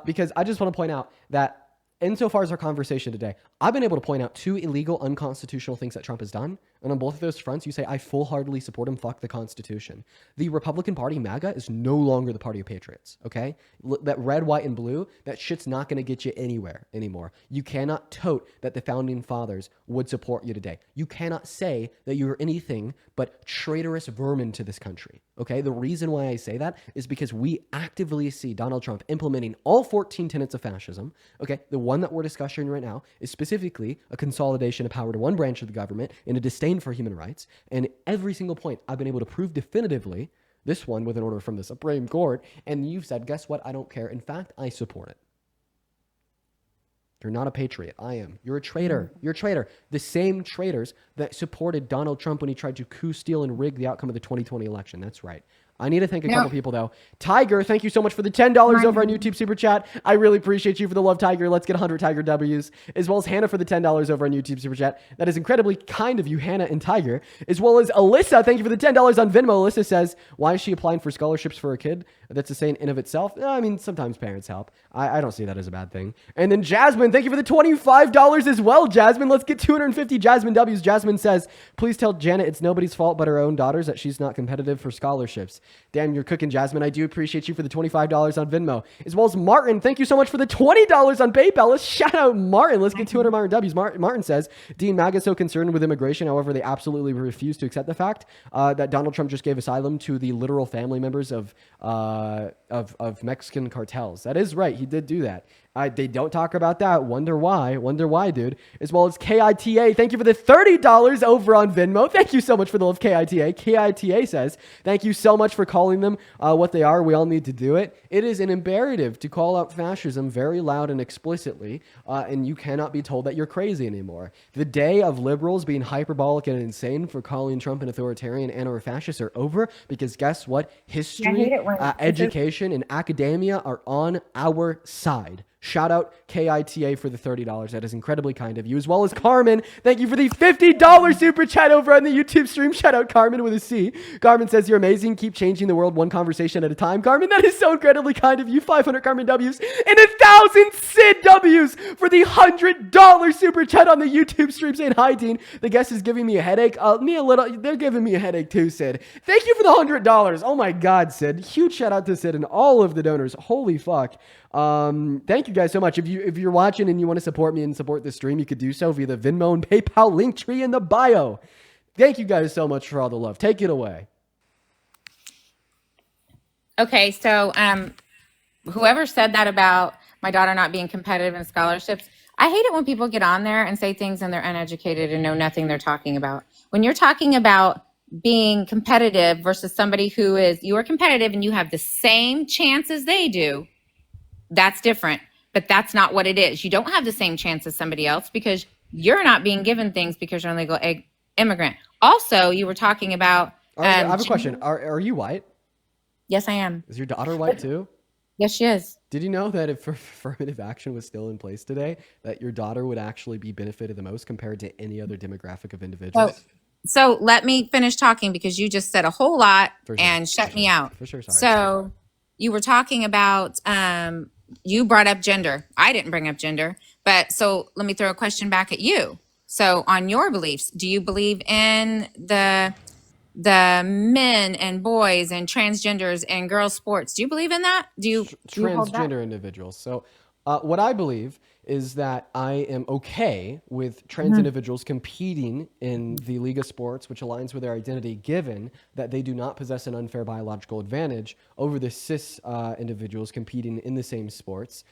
because I just want to point out that insofar as our conversation today, I've been able to point out 2 illegal, unconstitutional things that Trump has done. And on both of those fronts, you say, I full-heartedly support him, fuck the Constitution. The Republican Party, MAGA, is no longer the party of patriots, okay? That red, white, and blue, that shit's not going to get you anywhere anymore. You cannot tote that the Founding Fathers would support you today. You cannot say that you're anything but traitorous vermin to this country, okay? The reason why I say that is because we actively see Donald Trump implementing all 14 tenets of fascism, okay? The one that we're discussing right now is specifically a consolidation of power to one branch of the government and a disdain for human rights. And every single point I've been able to prove definitively, this one with an order from the Supreme Court, and you've said, guess what? I don't care. In fact, I support it. You're not a patriot. I am. You're a traitor. You're a traitor. The same traitors that supported Donald Trump when he tried to coup, steal, and rig the outcome of the 2020 election. That's right. I need to thank a couple people, though. Tiger, thank you so much for the $10 over on YouTube Super Chat. I really appreciate you for the love, Tiger. Let's get 100 Tiger W's. As well as Hannah for the $10 over on YouTube Super Chat. That is incredibly kind of you, Hannah and Tiger. As well as Alyssa, thank you for the $10 on Venmo. Alyssa says, why is she applying for scholarships for a kid? That's a saying in of itself. I mean, sometimes parents help. I don't see that as a bad thing. And then Jasmine, thank you for the $25 as well, Jasmine. Let's get 250 Jasmine W's. Jasmine says, please tell Janet it's nobody's fault but her own daughters that she's not competitive for scholarships. Damn, you're cooking, Jasmine. I do appreciate you for the $25 on Venmo. As well as Martin, thank you so much for the $20 on PayPal. Let's shout out Martin. Let's get 200 Martin W's. Martin says, Dean Maga is so concerned with immigration. However, they absolutely refuse to accept the fact that Donald Trump just gave asylum to the literal family members of Mexican cartels. That is right. He did do that. They don't talk about that. Wonder why, dude. As well as KITA. Thank you for the $30 over on Venmo. Thank you so much for the love, KITA. KITA says, thank you so much for calling them what they are. We all need to do it. It is an imperative to call out fascism very loud and explicitly, and you cannot be told that you're crazy anymore. The day of liberals being hyperbolic and insane for calling Trump an authoritarian and or fascist are over, because guess what? History, education, and academia are on our side. Shout out KITA for the $30. That is incredibly kind of you. As well as Carmen, thank you for the $50 super chat over on the YouTube stream. Shout out Carmen with a C. Carmen says, you're amazing. Keep changing the world one conversation at a time. Carmen, that is so incredibly kind of you. 500 Carmen W's and 1,000 Sid W's for the $100 super chat on the YouTube stream saying, hi, Dean. The guest is giving me a headache. They're giving me a headache too, Sid. Thank you for the $100. Oh my God, Sid. Huge shout out to Sid and all of the donors. Holy fuck. Thank you guys so much. If you're watching and you want to support me and support the stream, you could do so via the Venmo and PayPal link tree in the bio. Thank you guys so much for all the love. Take it away. Okay, so whoever said that about my daughter not being competitive in scholarships, I hate it when people get on there and say things and they're uneducated and know nothing they're talking about. When you're talking about being competitive versus somebody who is, you are competitive and you have the same chance as they do, that's different. But that's not what it is. You don't have the same chance as somebody else because you're not being given things because you're an illegal immigrant. Also, you were talking about... I have a question. Are you white? Yes, I am. Is your daughter white too? Yes, she is. Did you know that if affirmative action was still in place today, that your daughter would actually be benefited the most compared to any other demographic of individuals? So let me finish talking because you just said a whole lot and shut me out. For sure, sorry. So you were talking about, you brought up gender. I didn't bring up gender, but so let me throw a question back at you. So on your beliefs, do you believe in the men and boys and transgenders and girls sports? Do you believe in that? Do you transgender individuals? So what I believe is that I am okay with trans individuals competing in the League of Sports, which aligns with their identity, given that they do not possess an unfair biological advantage over the cis individuals competing in the same sports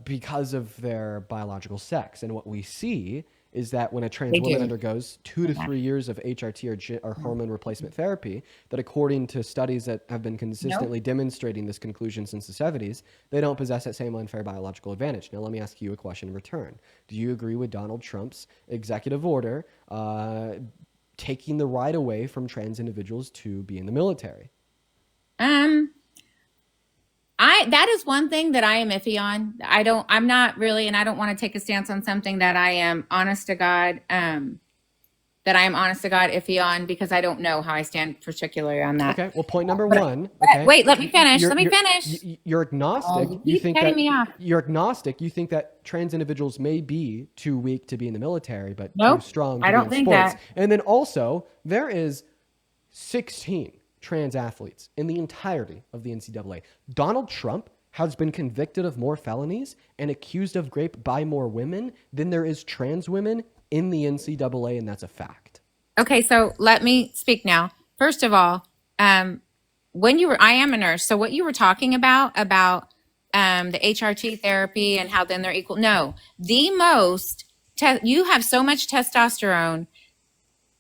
because of their biological sex. And what we see is that when a trans woman undergoes 2 to 3 years of HRT or hormone replacement therapy, that according to studies that have been consistently demonstrating this conclusion since the 70s, they don't possess that same unfair biological advantage. Now, let me ask you a question in return. Do you agree with Donald Trump's executive order taking the right away from trans individuals to be in the military? That is one thing that I am iffy on. I'm not really, and I don't want to take a stance on something that I am honest to God iffy on because I don't know how I stand particularly on that. Okay. Well, point number one. Okay. Wait, let me finish. You're agnostic. You think that you're agnostic. You think that trans individuals may be too weak to be in the military, but too strong to I be don't in think sports. that. And then also there is 16 trans athletes in the entirety of the NCAA. Donald Trump has been convicted of more felonies and accused of rape by more women than there is trans women in the NCAA, and that's a fact. Okay, so let me speak now. First of all, I am a nurse, so what you were talking about the HRT therapy and how then they're equal. No, you have so much testosterone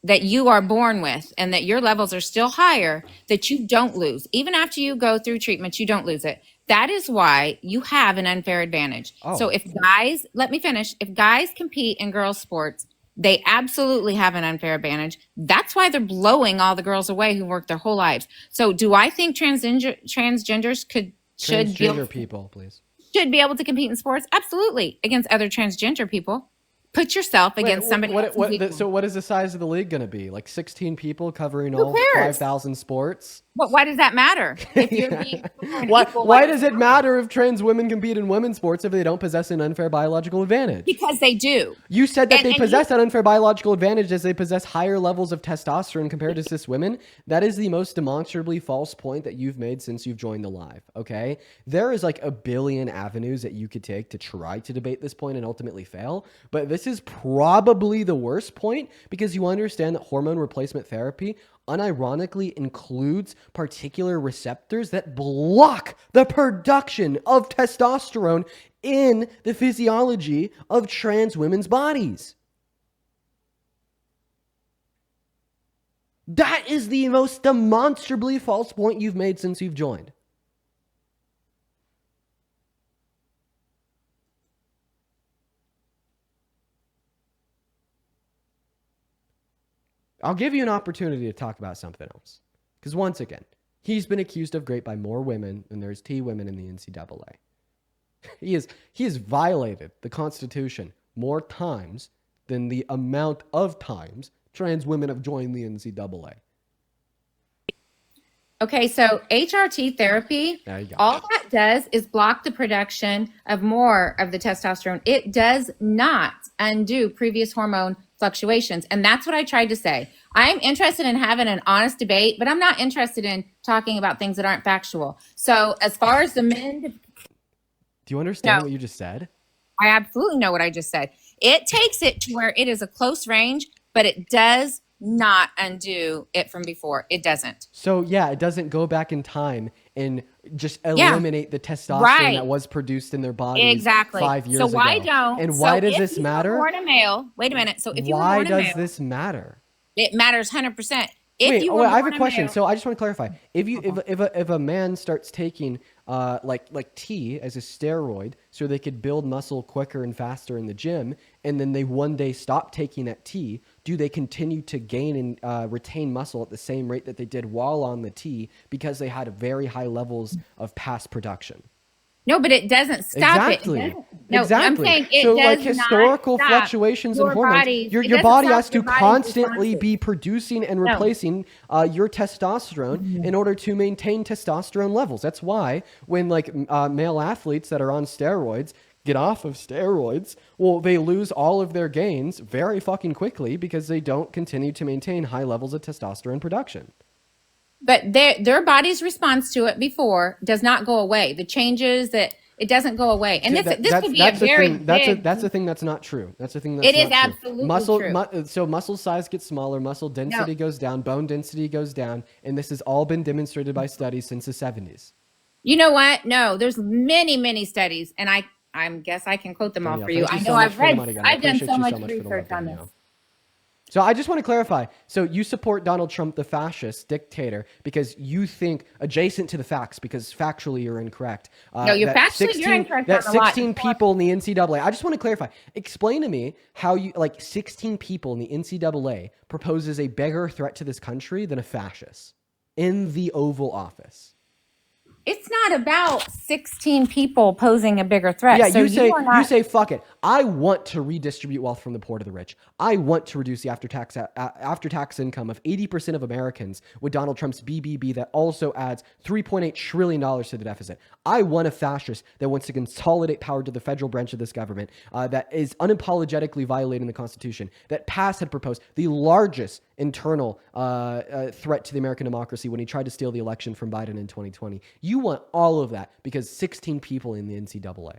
that you are born with and that your levels are still higher that you don't lose. Even after you go through treatment, you don't lose it. That is why you have an unfair advantage. So if guys, let me finish. If guys compete in girls sports, they absolutely have an unfair advantage. That's why they're blowing all the girls away who worked their whole lives. So do I think transgenders should be able to compete in sports? Absolutely. Against other transgender people. Put yourself against somebody else. So what is the size of the league going to be? Like 16 people covering all 5,000 sports? But why does that matter? If you're why does it matter if trans women compete in women's sports if they don't possess an unfair biological advantage? Because they do. You said that they possess that unfair biological advantage as they possess higher levels of testosterone compared to cis women. That is the most demonstrably false point that you've made since you've joined the live, okay? There is like a billion avenues that you could take to try to debate this point and ultimately fail, but this is probably the worst point because you understand that hormone replacement therapy unironically includes particular receptors that block the production of testosterone in the physiology of trans women's bodies. That is the most demonstrably false point you've made since you've joined. I'll give you an opportunity to talk about something else. Because once again, he's been accused of rape by more women than there's T women in the NCAA. He has violated the Constitution more times than the amount of times trans women have joined the NCAA. Okay, so HRT therapy, There you go. all that does is block the production of more of the testosterone. It does not undo previous hormone fluctuations. And that's what I tried to say. I'm interested in having an honest debate, but I'm not interested in talking about things that aren't factual. So as far as the men, Do you understand No. what you just said? I absolutely know what I just said. It takes it to where it is a close range, but it does not undo it from before. It doesn't. So yeah, it doesn't go back in time and just Yeah. eliminate the testosterone Right. that was produced in their bodies Exactly. 5 years So ago. why don't? And so why does if this you were matter? born a male, wait a minute. So if you were Why born a does male, this matter? it matters 100%. If Wait, you were I have born a question. male, So I just want to clarify. If a man starts taking like tea as a steroid so they could build muscle quicker and faster in the gym, and then they one day stop taking that tea, do they continue to gain and retain muscle at the same rate that they did while on the tea because they had very high levels of past production? no, but it doesn't stop Exactly. it. It doesn't- no, Exactly. I'm saying it So does like not historical stop fluctuations in your hormones, body's- your it your doesn't body stop has to your body's constantly responses. be producing and No. replacing your testosterone in order to maintain testosterone levels. That's why when like male athletes that are on steroids get off of steroids, well, they lose all of their gains very fucking quickly because they don't continue to maintain high levels of testosterone production. But their body's response to it before does not go away. The changes that it doesn't go away, and this could be a the very thing. big. That's the thing that's not true. That's the thing that's It is not true. absolutely muscle, true. So muscle size gets smaller, muscle density goes down, bone density goes down, and this has all been demonstrated by studies since the 70s. You know what? No, there's many studies, and I guess I can quote them all Danielle, for you. thank I you know so much I've for the read, money, Gunnar. I I've done appreciate so you much so much for the research love, on Danielle. this. So I just want to clarify. So you support Donald Trump, the fascist dictator, because you think adjacent to the facts, because factually you're incorrect. No, you're that factually you're incorrect That on a lot. 16 people in the NCAA. I just want to clarify. Explain to me how you 16 people in the NCAA proposes a bigger threat to this country than a fascist in the Oval Office. It's not about 16 people posing a bigger threat. Yeah, so you say fuck it. I want to redistribute wealth from the poor to the rich. I want to reduce the after-tax income of 80% of Americans with Donald Trump's BBB that also adds $3.8 trillion to the deficit. I want a fascist that wants to consolidate power to the federal branch of this government that is unapologetically violating the Constitution, that Pass had proposed the largest internal threat to the American democracy when he tried to steal the election from Biden in 2020. You want all of that because 16 people in the NCAA.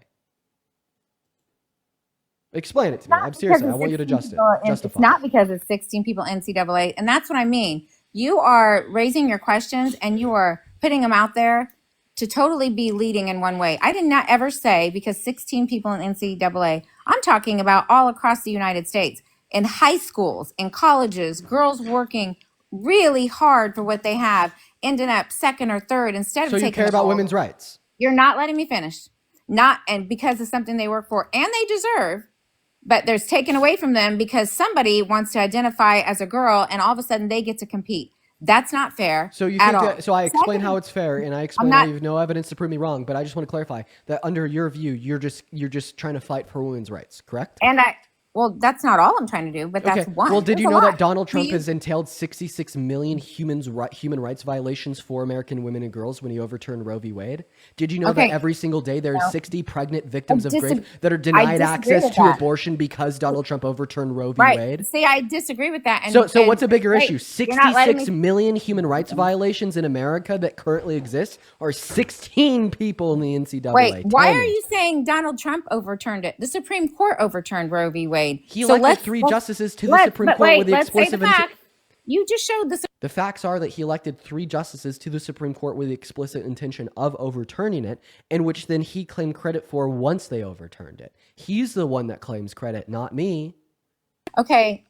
Explain it to me. I'm seriously. I want you to justify. It's not because it's 16 people NCAA, and that's what I mean. You are raising your questions and you are putting them out there to totally be leading in one way. I did not ever say because 16 people in NCAA. I'm talking about all across the United States, in high schools, in colleges, girls working really hard for what they have, ending up second or third instead of So taking you care the about gold. women's rights? You're not letting me finish. And because of something they work for and they deserve, but there's taken away from them because somebody wants to identify as a girl and all of a sudden they get to compete. That's not fair. So you at think all. that? So I explain how it's fair, and I explain not- how you have no evidence to prove me wrong. But I just want to clarify that under your view, you're just trying to fight for women's rights, correct? Well, that's not all I'm trying to do, but that's one. Well, did you There's a know lot. that Donald Trump Do you- has entailed 66 million human rights violations for American women and girls when he overturned Roe v. Wade? Did you know that Okay. every single day there are 60 pregnant victims of disagree- rape that are denied disagree access with to that. abortion because Donald Trump overturned Roe v. Right. Wade? See, I disagree with that. So what's a bigger issue? You're not letting 66 me- million human rights violations in America that currently exist, or 16 people in the NCAA? Wait, why Tell are me. you saying Donald Trump overturned it? The Supreme Court overturned Roe v. Wade. He So elected three justices to the Supreme Court with the let's say explicit the fact. You just showed the The facts are that he elected 3 justices to the Supreme Court with the explicit intention of overturning it, and which then he claimed credit for once they overturned it. He's the one that claims credit, not me. Okay,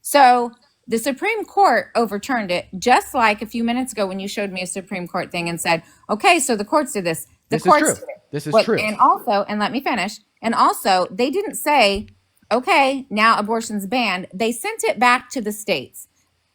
so the Supreme Court overturned it, just like a few minutes ago when you showed me a Supreme Court thing and said, okay, so the courts did this. This is courts true. did it. This is But- true. And also, and let me finish, and also they didn't say, okay, now abortion's banned. They sent it back to the states.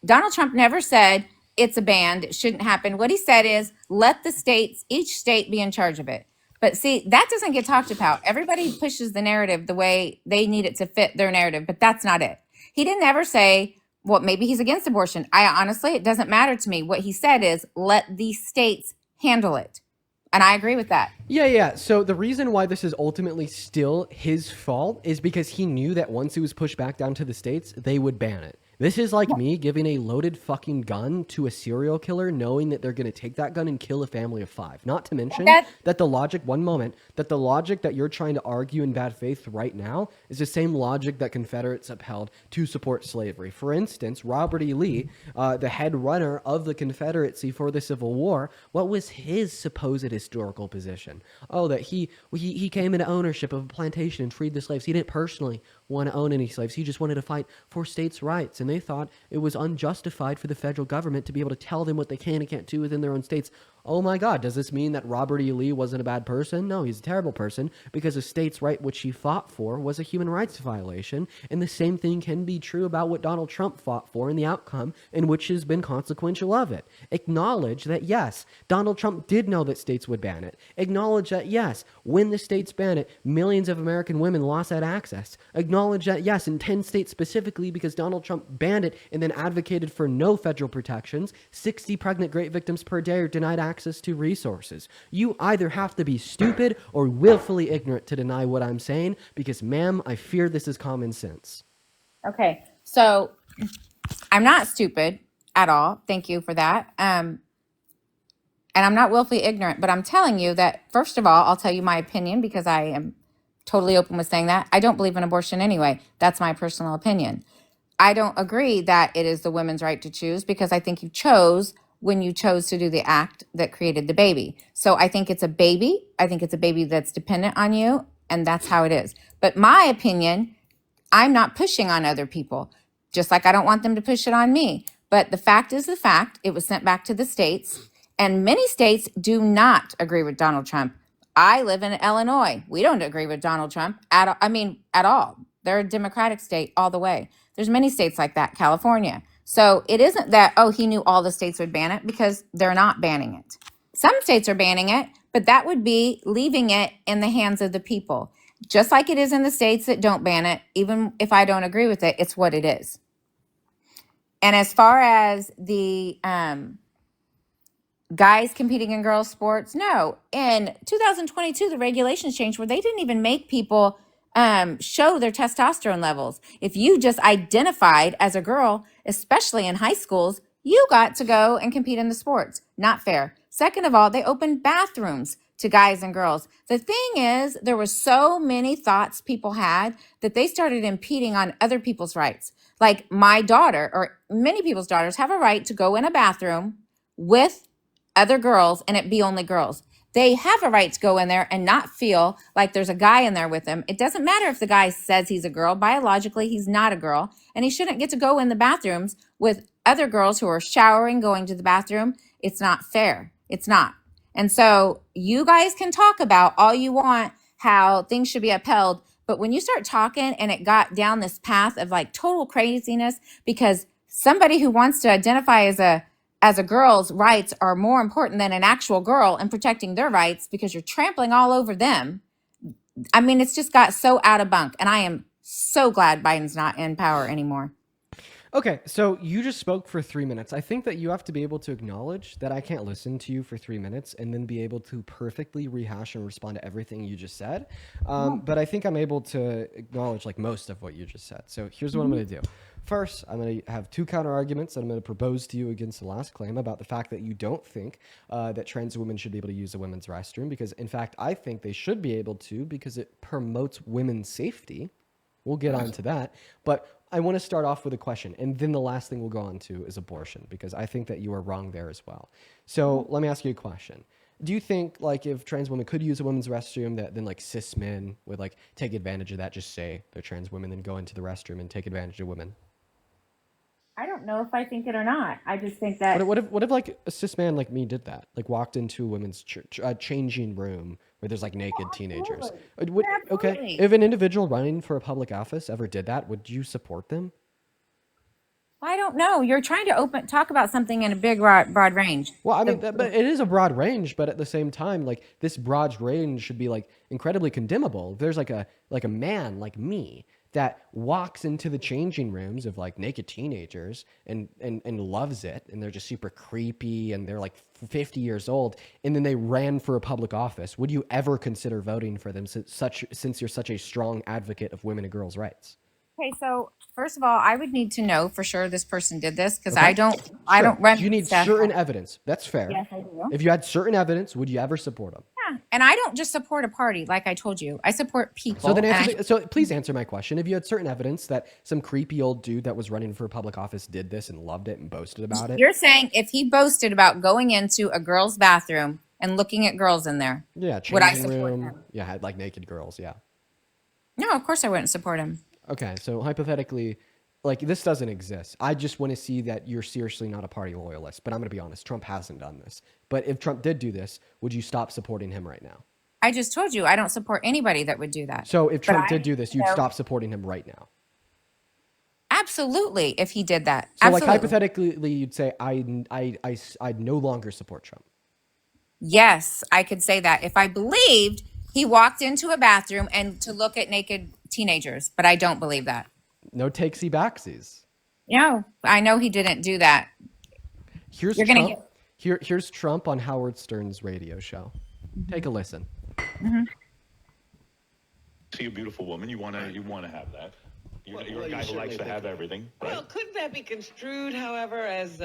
Donald Trump never said it's a ban, it shouldn't happen. What he said is let the states, each state be in charge of it. But see, that doesn't get talked about. Everybody pushes the narrative the way they need it to fit their narrative, but that's not it. He didn't ever say, well, maybe he's against abortion. Honestly, it doesn't matter to me. What he said is let the states handle it. And I agree with that. Yeah. So the reason why this is ultimately still his fault is because he knew that once it was pushed back down to the states, they would ban it. This is like me giving a loaded fucking gun to a serial killer, knowing that they're going to take that gun and kill a family of 5. Not to mention that the logic, that the logic that you're trying to argue in bad faith right now is the same logic that Confederates upheld to support slavery. For instance, Robert E. Lee, the head runner of the Confederacy for the Civil War, what was his supposed historical position? Oh, that he came into ownership of a plantation and freed the slaves. He didn't personally want to own any slaves. He just wanted to fight for states' rights. And they thought it was unjustified for the federal government to be able to tell them what they can and can't do within their own states. Oh my God, does this mean that Robert E. Lee wasn't a bad person? No, he's a terrible person because a states' right which he fought for was a human rights violation. And the same thing can be true about what Donald Trump fought for and the outcome in which has been consequential of it. Acknowledge that, yes, Donald Trump did know that states would ban it. Acknowledge that, yes, when the states ban it, millions of American women lost that access. Acknowledge that, yes, in 10 states specifically, because Donald Trump banned it and then advocated for no federal protections, 60 pregnant great victims per day are denied access to resources. You either have to be stupid or willfully ignorant to deny what I'm saying, because, ma'am, I fear this is common sense. Okay, so I'm not stupid at all. Thank you for that. And I'm not willfully ignorant, but I'm telling you that, first of all, I'll tell you my opinion because I am totally open with saying that. I don't believe in abortion anyway. That's my personal opinion. I don't agree that it is the women's right to choose because I think you chose when you chose to do the act that created the baby. So I think it's a baby. I think it's a baby that's dependent on you, and that's how it is. But my opinion, I'm not pushing on other people, just like I don't want them to push it on me. But the fact is the fact. It was sent back to the states, and many states do not agree with Donald Trump. I live in Illinois. We don't agree with Donald Trump at all. They're a Democratic state all the way. There's many states like that, California. So it isn't that, oh, he knew all the states would ban it, because they're not banning it. Some states are banning it, but that would be leaving it in the hands of the people. Just like it is in the states that don't ban it, even if I don't agree with it, it's what it is. And as far as the guys competing in girls' sports, no. In 2022, the regulations changed where they didn't even make people show their testosterone levels. If you just identified as a girl, especially in high schools, you got to go and compete in the sports. Not fair. Second of all, they opened bathrooms to guys and girls. The thing is, there were so many thoughts people had that they started impeding on other people's rights. Like my daughter, or many people's daughters, have a right to go in a bathroom with other girls and it be only girls. They have a right to go in there and not feel like there's a guy in there with them. It doesn't matter if the guy says he's a girl. Biologically, he's not a girl. And he shouldn't get to go in the bathrooms with other girls who are showering, going to the bathroom. It's not fair. It's not. And so you guys can talk about all you want, how things should be upheld. But when you start talking and it got down this path of like total craziness, because somebody who wants to identify as a girl's rights are more important than an actual girl and protecting their rights because you're trampling all over them. I mean, it's just got so out of bunk. And I am so glad Biden's not in power anymore. Okay, so you just spoke for 3 minutes. I think that you have to be able to acknowledge that I can't listen to you for 3 minutes and then be able to perfectly rehash and respond to everything you just said. But I think I'm able to acknowledge like most of what you just said. So here's what I'm going to do. First, I'm going to have 2 counter arguments that I'm going to propose to you against the last claim about the fact that you don't think that trans women should be able to use a women's restroom, because in fact, I think they should be able to because it promotes women's safety. We'll get on to that. But I want to start off with a question, and then the last thing we'll go on to is abortion, because I think that you are wrong there as well. So let me ask you a question. Do you think like if trans women could use a women's restroom, that then like cis men would like take advantage of that, just say they're trans women, then go into the restroom and take advantage of women? I don't know if I think it or not. I just think that What if like a cis man like me did that? Like walked into a women's changing room where there's like naked teenagers. Okay, if an individual running for a public office ever did that, would you support them? I don't know. You're trying to talk about something in a big, broad range. Well, I mean, but it is a broad range, but at the same time, like this broad range should be like incredibly condemnable. If there's like a man like me that walks into the changing rooms of like naked teenagers and loves it, and they're just super creepy and they're like 50 years old, and then they ran for a public office, would you ever consider voting for them since you're such a strong advocate of women and girls' rights? Okay, so first of all, I would need to know for sure this person did this because Okay. I don't run. You need stuff. certain evidence. That's fair. Yes, I do. If you had certain evidence, would you ever support them? Yeah, and I don't just support a party, like I told you. I support people. So then, and so please answer my question. If you had certain evidence that some creepy old dude that was running for public office did this and loved it and boasted about it, You're saying if he boasted about going into a girl's bathroom and looking at girls in there, yeah, would I changing support room, him? yeah, had like naked girls, yeah. No, of course I wouldn't support him. Okay, so hypothetically, like this doesn't exist. I just want to see that you're seriously not a party loyalist. But I'm going to be honest, Trump hasn't done this. But if Trump did do this, would you stop supporting him right now? I just told you I don't support anybody that would do that. So if But Trump I did do this, you'd know- stop supporting him right now. Absolutely, if he did that. So Absolutely. like hypothetically, you'd say I'd no longer support Trump. Yes, I could say that if I believed he walked into a bathroom and to look at naked teenagers, but I don't believe that. No takesy backsies. No, I know he didn't do that. Here's You're gonna Trump. Here's Trump on Howard Stern's radio show. Take a listen. See a beautiful woman, you want to have that. You're a guy who likes to have everything, right? Well, couldn't that be construed, however, as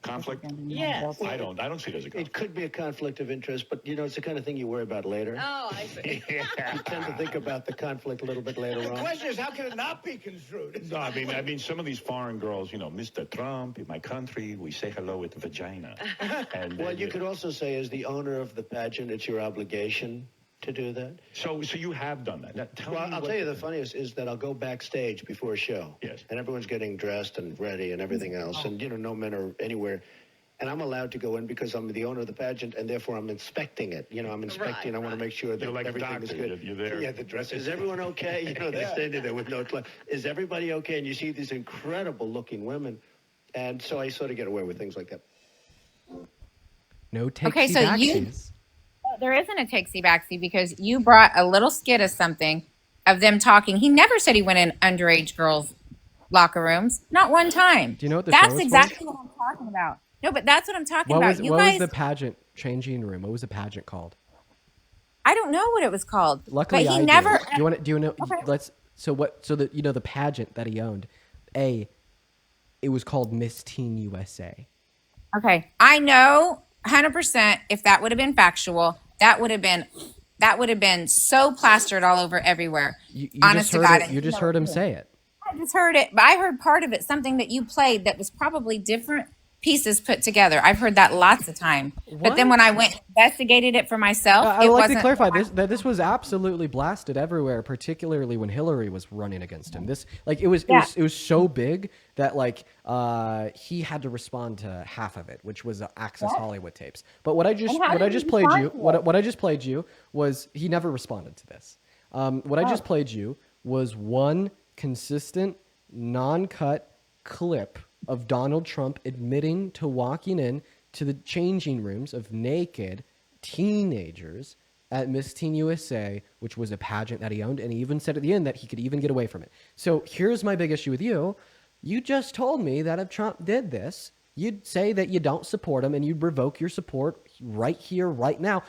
Conflict? yes? I don't see it as a conflict. It could be a conflict of interest, but it's the kind of thing you worry about later. Oh, I see. You tend to think about the conflict a little bit later on. The question is, how can it not be construed? No, I mean, some of these foreign girls, Mr. Trump, in my country, we say hello with vagina. And What you could also say, as the owner of the pageant, it's your obligation to do that. So you have done that. Now, Well, I'll tell you the funniest is that I'll go backstage before a show. Yes. And everyone's getting dressed and ready and everything else. And, no men are anywhere. And I'm allowed to go in because I'm the owner of the pageant, and therefore I'm inspecting it. I'm inspecting. I want to make sure that You're like a everything is doctor. good. You're there. Yeah, the dress. Is everyone okay? They're standing there with no clothes. Is everybody okay? And you see these incredible-looking women. And so I sort of get away with things like that. No takesy Okay, so backsies. there isn't a takesy backsy because you brought a little skit of something of them talking. He never said he went in underage girls' locker rooms. Not one time. Do you know what the show That's was exactly for? what I'm talking about. No, but that's what I'm talking What about. was You what guys, was the pageant changing room? What was the pageant called? I don't know what it was called. Luckily, but he I never. do. Do you know? Okay. Let's. So what? So the the pageant that he owned, it was called Miss Teen USA. Okay, I know 100%. If that would have been factual, that would have been so plastered all over everywhere. You Honest just to heard God, it. and You just heard him say it. I just heard it, but I heard part of it, something that you played that was probably different pieces put together. I've heard that lots of time. But then when I went and investigated it for myself, I it would like wasn't. to clarify that this was absolutely blasted everywhere, particularly when Hillary was running against him. This it was so big that he had to respond to half of it, which was Access Hollywood tapes. But what I just played you was he never responded to this. What I just played you was one consistent, non-cut clip of Donald Trump admitting to walking in to the changing rooms of naked teenagers at Miss Teen USA, which was a pageant that he owned, and he even said at the end that he could even get away from it. So here's my big issue with you. You just told me that if Trump did this, you'd say that you don't support him and you'd revoke your support right here, right now.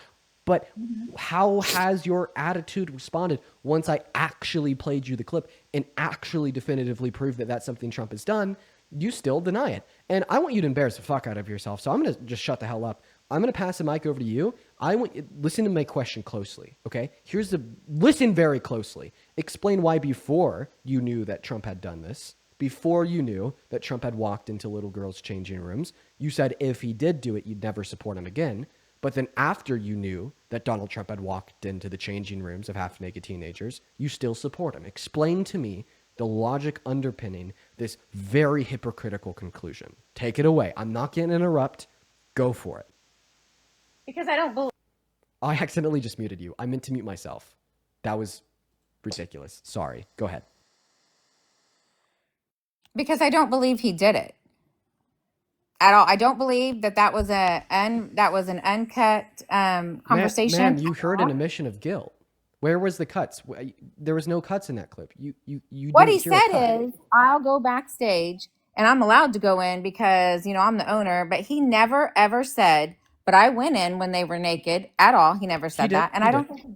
But how has your attitude responded once I actually played you the clip and actually definitively proved that that's something Trump has done? You still deny it. And I want you to embarrass the fuck out of yourself. So I'm going to just shut the hell up. I'm going to pass the mic over to you. Listen to my question closely. Okay. Listen very closely. Explain why before you knew that Trump had done this, before you knew that Trump had walked into little girls' changing rooms, you said if he did do it, you'd never support him again. But then after you knew that Donald Trump had walked into the changing rooms of half-naked teenagers, you still support him. Explain to me the logic underpinning this very hypocritical conclusion. Take it away. I'm not going to interrupt. Go for it. Because I don't believe. I accidentally just muted you. I meant to mute myself. That was ridiculous. Sorry. Go ahead. Because I don't believe he did it at all. I don't believe that was an uncut conversation. Ma'am, you heard an admission of guilt. Where was the cuts? There was no cuts in that clip. You What didn't he hear a cut. said is, I'll go backstage and I'm allowed to go in because, I'm the owner. But he never, ever said, but I went in when they were naked at all. He never said that. And I don't think he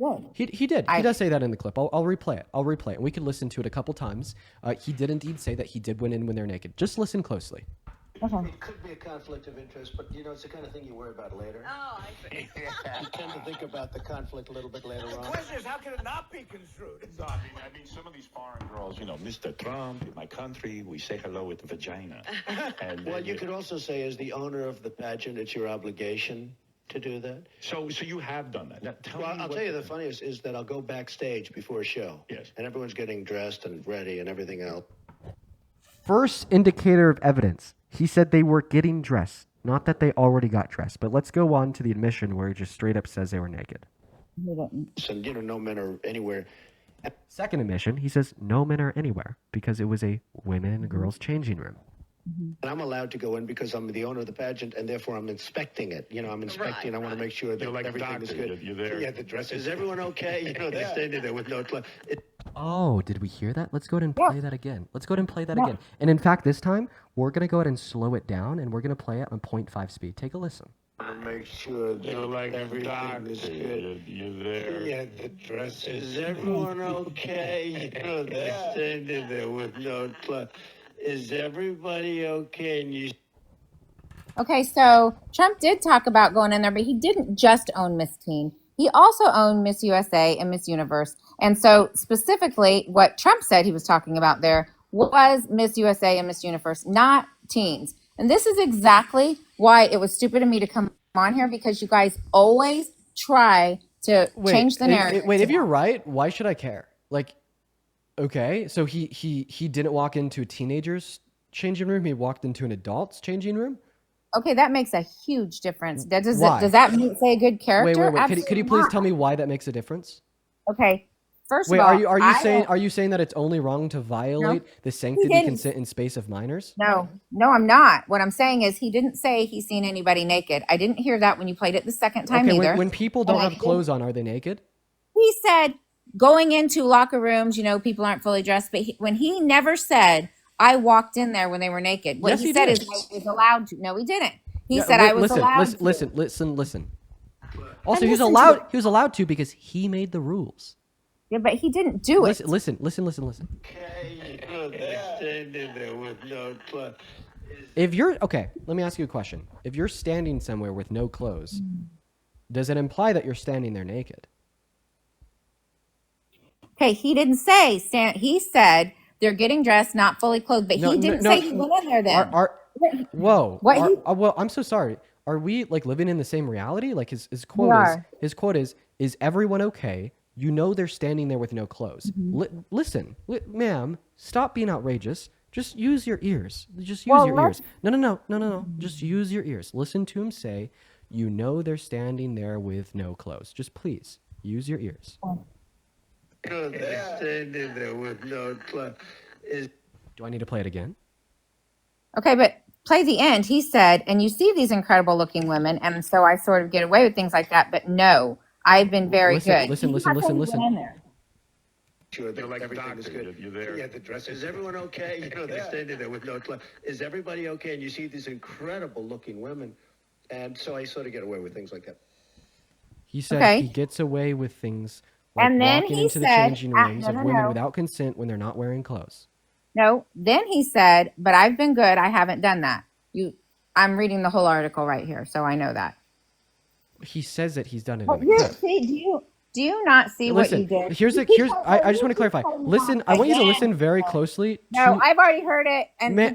did. He did. He does say that in the clip. I'll replay it. And we could listen to it a couple times. He did indeed say that he did went in when they're naked. Just listen closely. It could be a conflict of interest, but it's the kind of thing you worry about later. Oh, I see. You tend to think about the conflict a little bit later on. The question is, how can it not be construed? No, I mean, some of these foreign girls, Mr. Trump, in my country, we say hello with vagina. And Well, you could also say, as the owner of the pageant, it's your obligation to do that. So you have done that. Now, I'll tell you the funniest is that I'll go backstage before a show. Yes. And everyone's getting dressed and ready and everything else. First indicator of evidence. He said they were getting dressed, not that they already got dressed. But let's go on to the admission where he just straight up says they were naked. And, no men are anywhere. Second admission, he says no men are anywhere because it was a women and girls changing room. And I'm allowed to go in because I'm the owner of the pageant, and therefore I'm inspecting it. I'm inspecting. I want to make sure that You're like a everything is doctor. good. You're there. Yeah, the dress. Is everyone okay? They're standing there with no clothes. Oh, did we hear that? Let's go ahead and play that again. Again. And in fact, this time, we're going to go ahead and slow it down, and we're going to play it on 0.5 speed. Take a listen. I want to make sure that You're like a everything doctor. is good. You're there. Yeah, the dress. Is everyone okay? They're standing there with no clothes. Is everybody okay? And Okay, so Trump did talk about going in there, but he didn't just own Miss Teen. He also owned Miss USA and Miss Universe. And so specifically what Trump said he was talking about there was Miss USA and Miss Universe, not teens. And this is exactly why it was stupid of me to come on here, because you guys always try to change the narrative. Wait, if you're right, why should I care? Okay, so he didn't walk into a teenager's changing room. He walked into an adult's changing room. Okay, that makes a huge difference. Does Why? that say a good character? Wait. Could you please tell me why that makes a difference? Okay, first Wait, of all, are you saying that it's only wrong to violate the sanctity, consent, and space of minors? No, I'm not. What I'm saying is he didn't say he's seen anybody naked. I didn't hear that when you played it the second time either. When people don't have clothes on, are they naked? He said going into locker rooms, people aren't fully dressed. But when he never said, I walked in there when they were naked. What Yes, he he said did. is I was allowed to. No, he didn't. He said I was allowed to. Listen. Also, he was allowed to because he made the rules. Yeah, but he didn't do it. Listen. okay, they're standing there with no clothes. Let me ask you a question. If you're standing somewhere with no clothes, does it imply that you're standing there naked? Okay, he didn't say stand. He said they're getting dressed, not fully clothed. But he didn't say he went in there then. Well, I'm so sorry. Are we living in the same reality? His quote is everyone okay? They're standing there with no clothes. Listen, ma'am, stop being outrageous. Just use your ears. Just use your ears. No. Just use your ears. Listen to him say, they're standing there with no clothes. Just please use your ears. They're standing there with no clothes. Do I need to play it again? Okay, but play the end. He said, and you see these incredible looking women, and so I sort of get away with things like that. But no, I've been very good. Listen. Sure, You're like a everything is doctor. good. You're there. Yeah, the dress. Is everyone okay? They're standing there with no clothes. Is everybody okay? And you see these incredible looking women, and so I sort of get away with things like that. He said he gets away with things like and then walking he into the said, changing rooms of women without consent when they're not wearing clothes. No, then he said, but I've been good. I haven't done that. I'm reading the whole article right here, so I know that. He says that he's done it. Do you not see what you did? I just want to clarify. Listen, I want you to listen very closely. No, I've already heard it. And ma'am,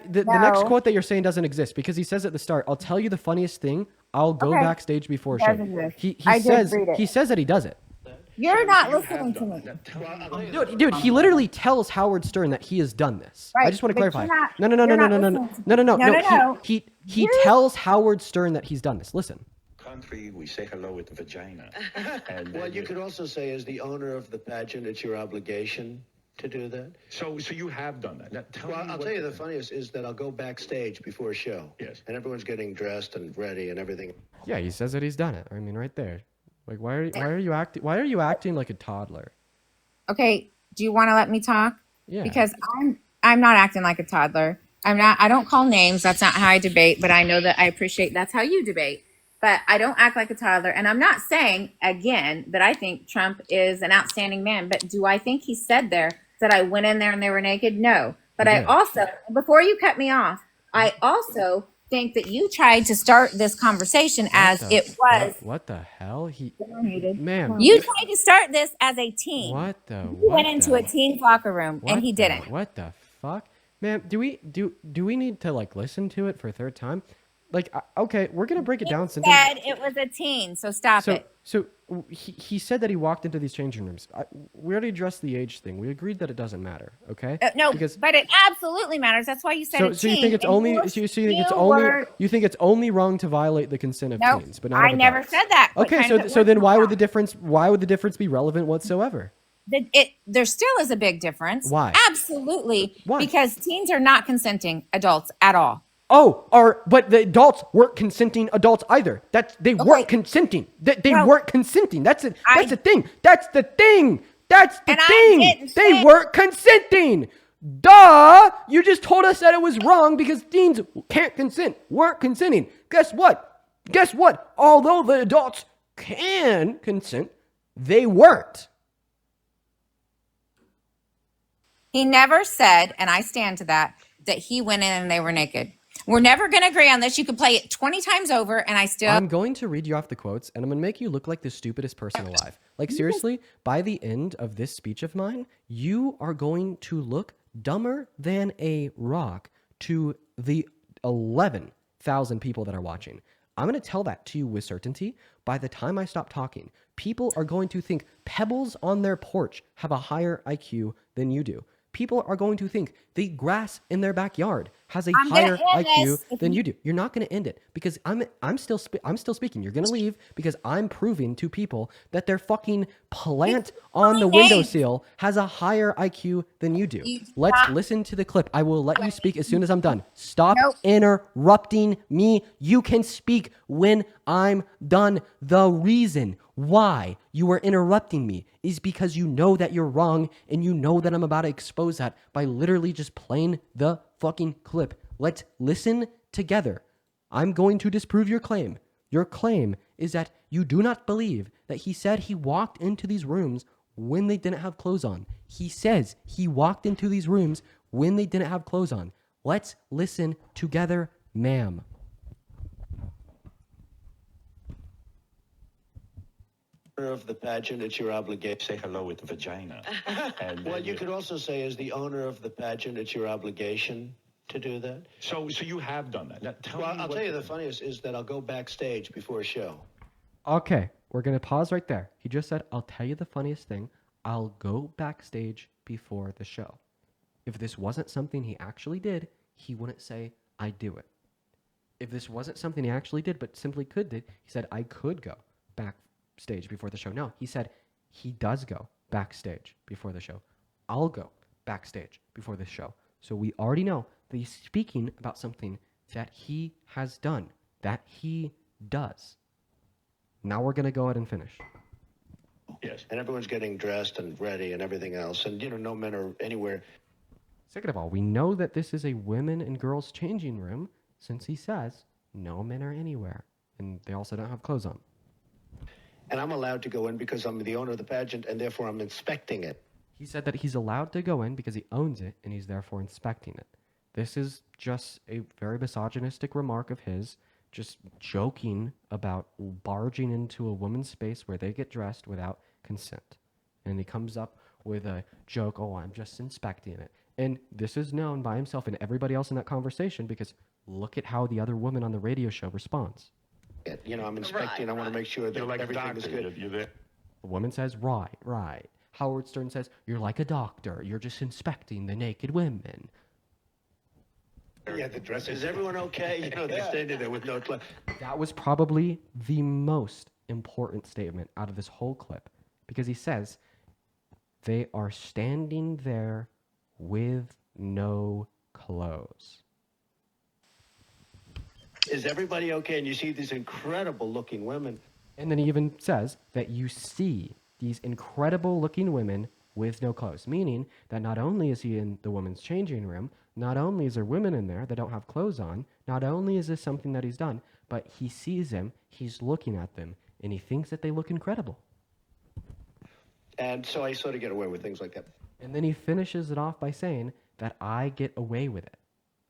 the next quote that you're saying doesn't exist because he says at the start, I'll tell you the funniest thing. I'll go backstage before a show. He says that he does it. You're not listening to me. Dude, he literally tells Howard Stern that he has done this. Right, I just want to but clarify. you're not No. He tells Howard Stern that he's done this. Listen. Country, we say hello with vagina. Well, you could also say, as the owner of the pageant, it's your obligation to do that. So you have done that. Now, Well, I'll tell you the funniest is that I'll go backstage before a show. Yes. And everyone's getting dressed and ready and everything. Yeah, he says that he's done it. I mean, right there. Like, why are you acting like a toddler? Okay, do you want to let me talk? Yeah. Because I'm not acting like a toddler. I don't call names. That's not how I debate, but I know that I appreciate that's how you debate. But I don't act like a toddler. And I'm not saying, again, that I think Trump is an outstanding man. But do I think he said there that I went in there and they were naked? No. But I also, before you cut me off, I also think that you tried to start this conversation as it was. What the hell? Ma'am. You tried to start this as a team. You went into a team's locker room and he didn't. What the fuck? Ma'am, do we need to like listen to it for a third time? Like, okay, we're gonna break it down. Said it was a teen, so stop it. So he said that he walked into these changing rooms. We already addressed the age thing. We agreed that it doesn't matter. Okay? No, but it absolutely matters. That's why you said a teen. So you think it's only you think it's only wrong to violate the consent of teens, but not I never said that. Okay, so then why would the difference be relevant whatsoever? There still is a big difference. Why? Absolutely. Why? Because teens are not consenting adults at all. But the adults weren't consenting adults either. They weren't consenting. They weren't consenting. That's the thing. That's the thing. They weren't consenting. Duh! You just told us that it was wrong because teens can't consent. Weren't consenting. Guess what? Although the adults can consent, they weren't. He never said, and I stand to that he went in and they were naked. We're never going to agree on this. You could play it 20 times over and I'm going to read you off the quotes and I'm going to make you look like the stupidest person alive. Like seriously, by the end of this speech of mine, you are going to look dumber than a rock to the 11,000 people that are watching. I'm going to tell that to you with certainty. By the time I stop talking, people are going to think pebbles on their porch have a higher IQ than you do. People are going to think the grass in their backyard has a higher IQ than you do. You're not going to end it because I'm still speaking. You're going to leave because I'm proving to people that their fucking plant on the windowsill has a higher IQ than you do. Let's listen to the clip. I will let you speak as soon as I'm done. Stop interrupting me. You can speak when I'm done. The reason why you are interrupting me is because you know that you're wrong and you know that I'm about to expose that by literally just playing the fucking clip. Let's listen together. I'm going to disprove your claim. Your claim is that you do not believe that he said he walked into these rooms when they didn't have clothes on. He says he walked into these rooms when they didn't have clothes on. Let's listen together, ma'am. Of the pageant, it's your obligation. Say hello with the vagina. And Well, you could also say, as the owner of the pageant, it's your obligation to do that. So you have done that. Now, I'll tell you the funniest is that I'll go backstage before a show. Okay, we're going to pause right there. He just said, I'll tell you the funniest thing. I'll go backstage before the show. If this wasn't something he actually did, he wouldn't say, I do it. If this wasn't something he actually did, but simply could did, he said, I could go backstage before the show. No, he said he does go backstage before the show. I'll go backstage before the show. So we already know that he's speaking about something that he has done, that he does. Now we're going to go ahead and finish. Yes. And everyone's getting dressed and ready and everything else. And, no men are anywhere. Second of all, we know that this is a women and girls changing room since he says no men are anywhere. And they also don't have clothes on. And I'm allowed to go in because I'm the owner of the pageant and therefore I'm inspecting it. He said that he's allowed to go in because he owns it and he's therefore inspecting it. This is just a very misogynistic remark of his, just joking about barging into a woman's space where they get dressed without consent. And he comes up with a joke, oh, I'm just inspecting it. And this is known by himself and everybody else in that conversation because look at how the other woman on the radio show responds. I'm inspecting. I want to make sure that everything is good. You're there. The woman says, right. Howard Stern says, you're like a doctor. You're just inspecting the naked women. Yeah, the dress. Is everyone okay? They're standing there with no clothes. That was probably the most important statement out of this whole clip because he says, They are standing there with no clothes. Is everybody okay? And you see these incredible looking women. And then he even says that you see these incredible looking women with no clothes, meaning that not only is he in the women's changing room, not only is there women in there that don't have clothes on, not only is this something that he's done, but he sees them, he's looking at them, and he thinks that they look incredible. And so I sort of get away with things like that. And then he finishes it off by saying that I get away with it.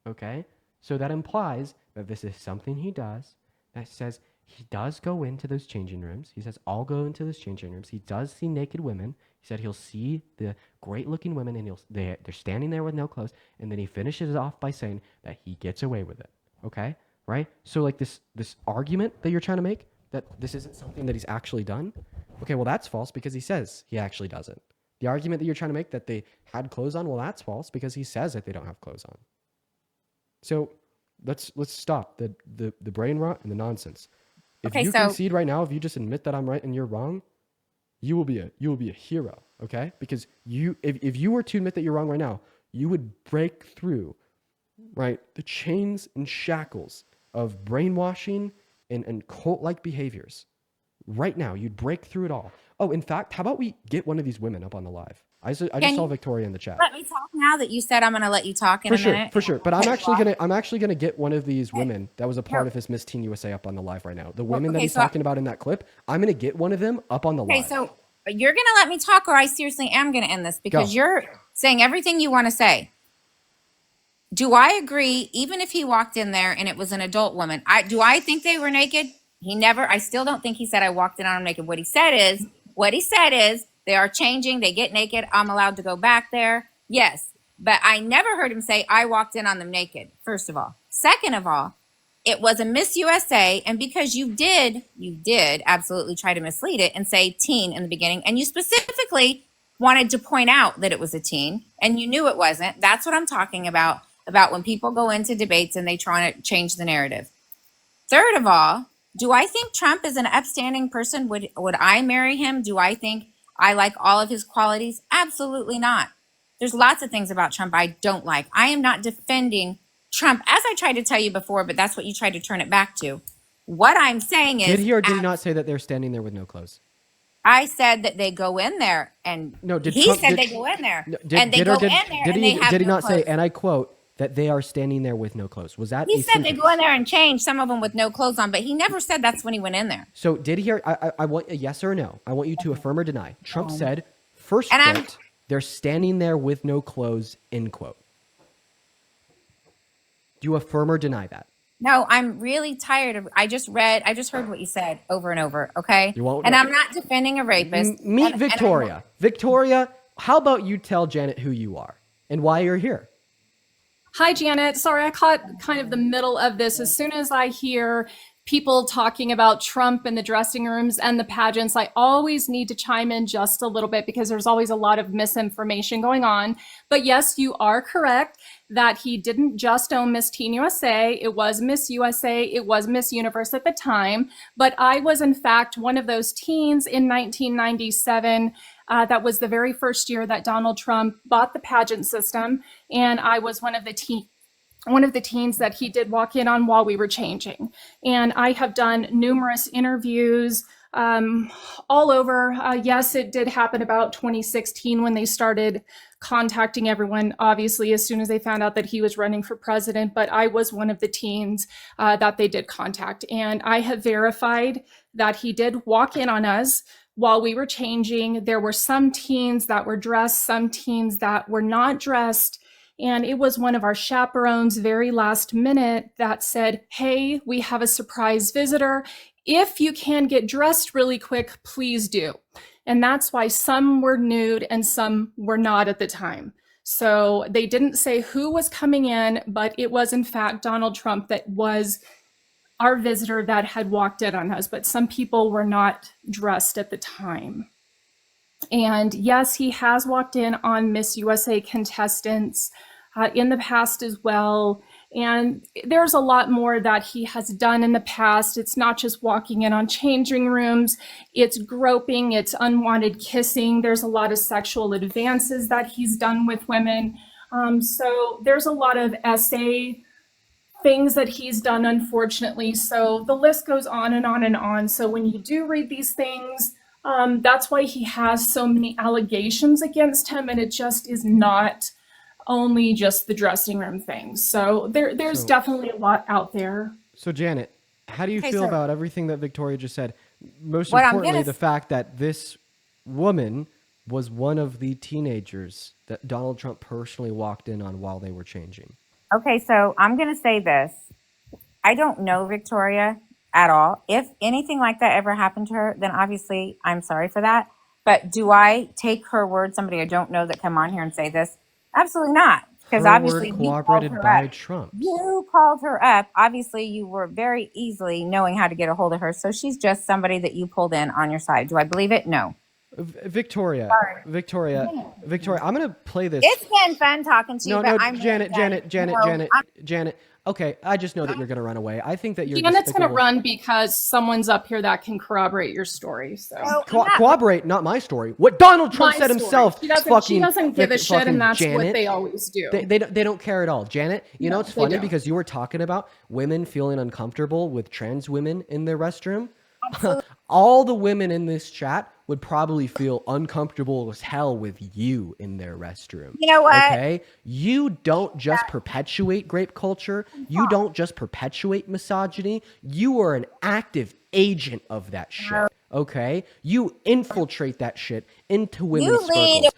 Okay? So that implies that this is something he does, that says he does go into those changing rooms. He says, I'll go into those changing rooms. He does see naked women. He said he'll see the great looking women and they're standing there with no clothes. And then he finishes it off by saying that he gets away with it. Okay? Right? So like this argument that you're trying to make, that this isn't something that he's actually done. Okay, well that's false because he says he actually does it. The argument that you're trying to make that they had clothes on, well that's false because he says that they don't have clothes on. So let's stop the brain rot and the nonsense. If you concede right now, if you just admit that I'm right and you're wrong, you will be a hero, okay? Because if you were to admit that you're wrong right now, you would break through, right, the chains and shackles of brainwashing and cult-like behaviors. Right now, you'd break through it all. Oh, in fact, how about we get one of these women up on the live? I just saw Victoria in the chat. Let me talk now that you said I'm going to let you talk in a minute. For sure. But I'm actually gonna get one of these women that was a part of his Miss Teen USA up on the live right now. The women that he's talking about in that clip, I'm gonna get one of them up on the live. Okay, so you're going to let me talk, or I seriously am going to end this because you're saying everything you want to say. Do I agree? Even if he walked in there and it was an adult woman, do I think they were naked? I still don't think he said I walked in on them naked. What he said is they are changing, they get naked, I'm allowed to go back there. Yes, but I never heard him say I walked in on them naked, first of all. Second of all, it was a Miss USA, and because you did absolutely try to mislead it and say teen in the beginning, and you specifically wanted to point out that it was a teen, and you knew it wasn't. That's what I'm talking about when people go into debates and they try to change the narrative. Third of all, do I think Trump is an upstanding person? Would I marry him? Do I think I like all of his qualities? Absolutely not. There's lots of things about Trump I don't like. I am not defending Trump, as I tried to tell you before, but that's what you tried to turn it back to. What I'm saying is... Did he or did he not say that they're standing there with no clothes? I said that they go in there, and they go in there, and they have Did he no not clothes. say, and I quote, that they are standing there with no clothes? Was that He said they go in there and change, some of them with no clothes on, but he never said that's when he went in there. So did he hear? I want a yes or a no. I want you to affirm or deny. Trump said, first quote, they're standing there with no clothes, end quote. Do you affirm or deny that? No, I'm really tired of. I just heard what you said over and over. Okay, I'm not defending a rapist. Meet Victoria. Victoria, how about you tell Janet who you are and why you're here? Hi, Janet. Sorry, I caught kind of the middle of this. As soon as I hear people talking about Trump in the dressing rooms and the pageants, I always need to chime in just a little bit because there's always a lot of misinformation going on. But yes, you are correct that he didn't just own Miss Teen USA. It was Miss USA. It was Miss Universe at the time. But I was, in fact, one of those teens in 1997. That was the very first year that Donald Trump bought the pageant system. And I was one of the teens that he did walk in on while we were changing. And I have done numerous interviews all over. Yes, it did happen about 2016 when they started contacting everyone, obviously, as soon as they found out that he was running for president. But I was one of the teens that they did contact. And I have verified that he did walk in on us while we were changing. There were some teens that were dressed, some teens that were not dressed. And it was one of our chaperones very last minute that said, hey, we have a surprise visitor. If you can get dressed really quick, please do. And that's why some were nude and some were not at the time. So they didn't say who was coming in, but it was in fact Donald Trump that was our visitor that had walked in on us, but some people were not dressed at the time. And yes, he has walked in on Miss USA contestants in the past as well. And there's a lot more that he has done in the past. It's not just walking in on changing rooms, it's groping, it's unwanted kissing. There's a lot of sexual advances that he's done with women. So there's a lot of essay things that he's done, unfortunately. So the list goes on and on and on. So when you do read these things, that's why he has so many allegations against him. And it just is not only just the dressing room things. So there's definitely a lot out there. So Janet, how do you Okay, feel so- about everything that Victoria just said? Most What I'm importantly, gonna the s- fact that this woman was one of the teenagers that Donald Trump personally walked in on while they were changing. Okay, so I'm going to say this. I don't know Victoria at all. If anything like that ever happened to her, then obviously I'm sorry for that. But do I take her word, somebody I don't know that come on here and say this? Absolutely not. Because Her obviously word you called corroborated her by up. Trump. You called her up. Obviously, you were very easily knowing how to get a hold of her. So she's just somebody that you pulled in on your side. Do I believe it? No. Victoria, Sorry. Victoria, I'm gonna play this. It's been fun talking to you, No, but no, I'm Janet, No, I'm- Janet. Okay, I just know that you're gonna run away. I think that you're Janet's going to despicable. run because someone's up here that can corroborate your story. So No, I'm not- Corroborate, not my story. What Donald Trump My said story. himself. She doesn't, fucking, she doesn't give a shit, fucking and that's Janet. what they always do. They don't care at all. Janet, you know it's they funny don't. because you were talking about women feeling uncomfortable with trans women in their restroom. All the women in this chat would probably feel uncomfortable as hell with you in their restroom. You know what? Okay? You don't just perpetuate grape culture. You don't just perpetuate misogyny. You are an active agent of that shit. Okay? You infiltrate that shit into women's lead- circles.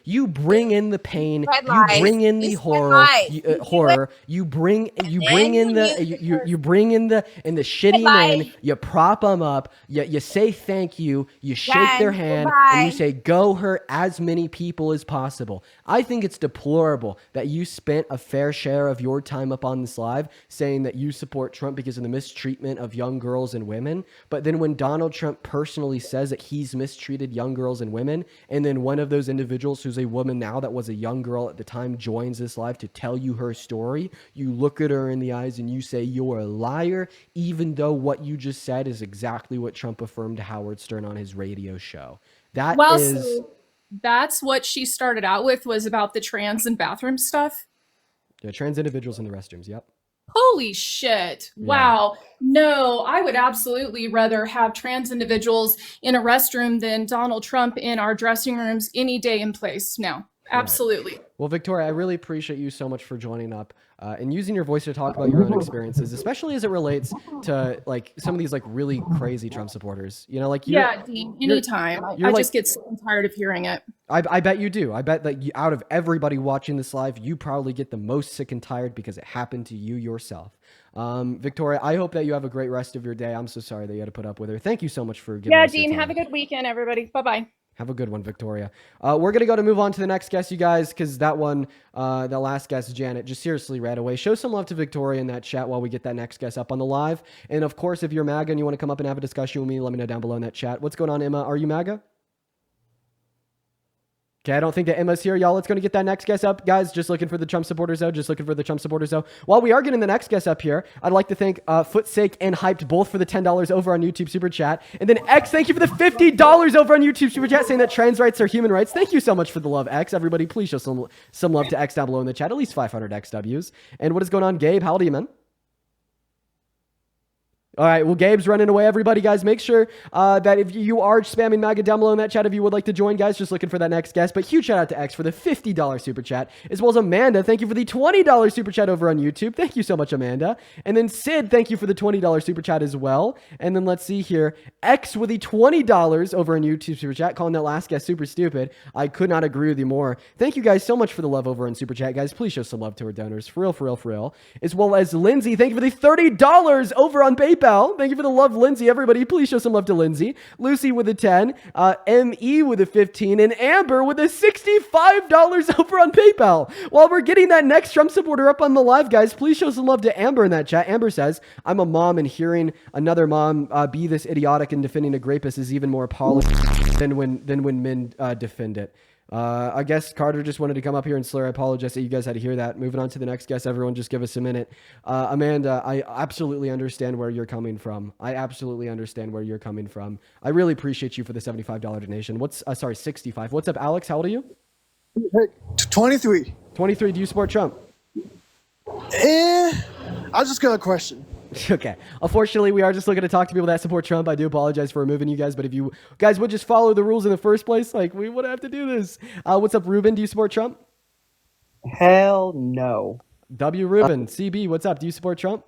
You bring in the pain. Spread You lies. bring in the You spread horror. lies. You, You do horror. You bring then in the you you bring in the shitty Goodbye. men. You prop them up. You say thank you. You shake their Jen, hand goodbye. and you say go hurt as many people as possible. I think it's deplorable that you spent a fair share of your time up on this live saying that you support Trump because of the mistreatment of young girls and women. But then when Donald Trump personally says that he's mistreated young girls and women, and then one of those individuals who's a woman now that was a young girl at the time joins this live to tell you her story, you look at her in the eyes and you say you're a liar, even though what you just said is exactly what Trump affirmed to Howard Stern on his radio show. That Well, is so that's what she started out with, was about the trans and bathroom stuff. yeah, trans individuals in the restrooms. Yep. Holy shit. Wow. No, I would absolutely rather have trans individuals in a restroom than Donald Trump in our dressing rooms any day and place. No, absolutely. Well, Victoria, I really appreciate you so much for joining up and using your voice to talk about your own experiences, especially as it relates to like some of these like really crazy Trump supporters. You know, like you. Yeah, Dean, anytime. I you're like- just get so tired of hearing it. I bet you do. I bet that you, out of everybody watching this live, you probably get the most sick and tired because it happened to you yourself. Victoria, I hope that you have a great rest of your day. I'm so sorry that you had to put up with her. Thank you so much for giving Yeah, us your Dean, time. have a good weekend, everybody. Bye-bye. Have a good one, Victoria. We're going to move on to the next guest, you guys, because that one, the last guest, Janet, just seriously ran away. Show some love to Victoria in that chat while we get that next guest up on the live. And of course, if you're MAGA and you want to come up and have a discussion with me, let me know down below in that chat. What's going on, Emma? Are you MAGA? Okay, I don't think that Emma's here, y'all. Let's go to get that next guest up. Guys, just looking for the Trump supporters, though. Just looking for the Trump supporters, though. While we are getting the next guest up here, I'd like to thank Footsake and Hyped both for the $10 over on YouTube Super Chat. And then X, thank you for the $50 over on YouTube Super Chat, saying that trans rights are human rights. Thank you so much for the love, X. Everybody, please show some love to X down below in the chat. At least 500 XWs. And what is going on, Gabe? How old are you, man? All right, well, Gabe's running away, everybody, guys. Make sure that if you are spamming MAGA down below in that chat, if you would like to join, guys, just looking for that next guest. But huge shout out to X for the $50 super chat, as well as Amanda. Thank you for the $20 super chat over on YouTube. Thank you so much, Amanda. And then Sid, thank you for the $20 super chat as well. And then let's see here. X with the $20 over on YouTube super chat, calling that last guest super stupid. I could not agree with you more. Thank you guys so much for the love over on super chat, guys. Please show some love to our donors. For real, for real, for real. As well as Lindsay, thank you for the $30 over on PayPal. Thank you for the love, Lindsay. Everybody, please show some love to Lindsay. Lucy with a 10, ME with a 15, and Amber with a $65 over on PayPal. While we're getting that next Trump supporter up on the live, guys, please show some love to Amber in that chat. Amber says, I'm a mom, and hearing another mom be this idiotic and defending a rapist is even more appalling than when men defend it. I guess Carter just wanted to come up here and slur. I apologize that you guys had to hear that. Moving on to the next guest. Everyone just give us a minute. Amanda, I absolutely understand where you're coming from. I really appreciate you for the $75 donation. Sorry, 65. What's up, Alex? How old are you? 23. 23. Do you support Trump? I just got a question. Okay. Unfortunately, we are just looking to talk to people that support Trump. I do apologize for removing you guys, but if you guys would just follow the rules in the first place, like, we wouldn't have to do this. What's up, Ruben? Do you support Trump? Hell no. W. Ruben. CB, what's up? Do you support Trump?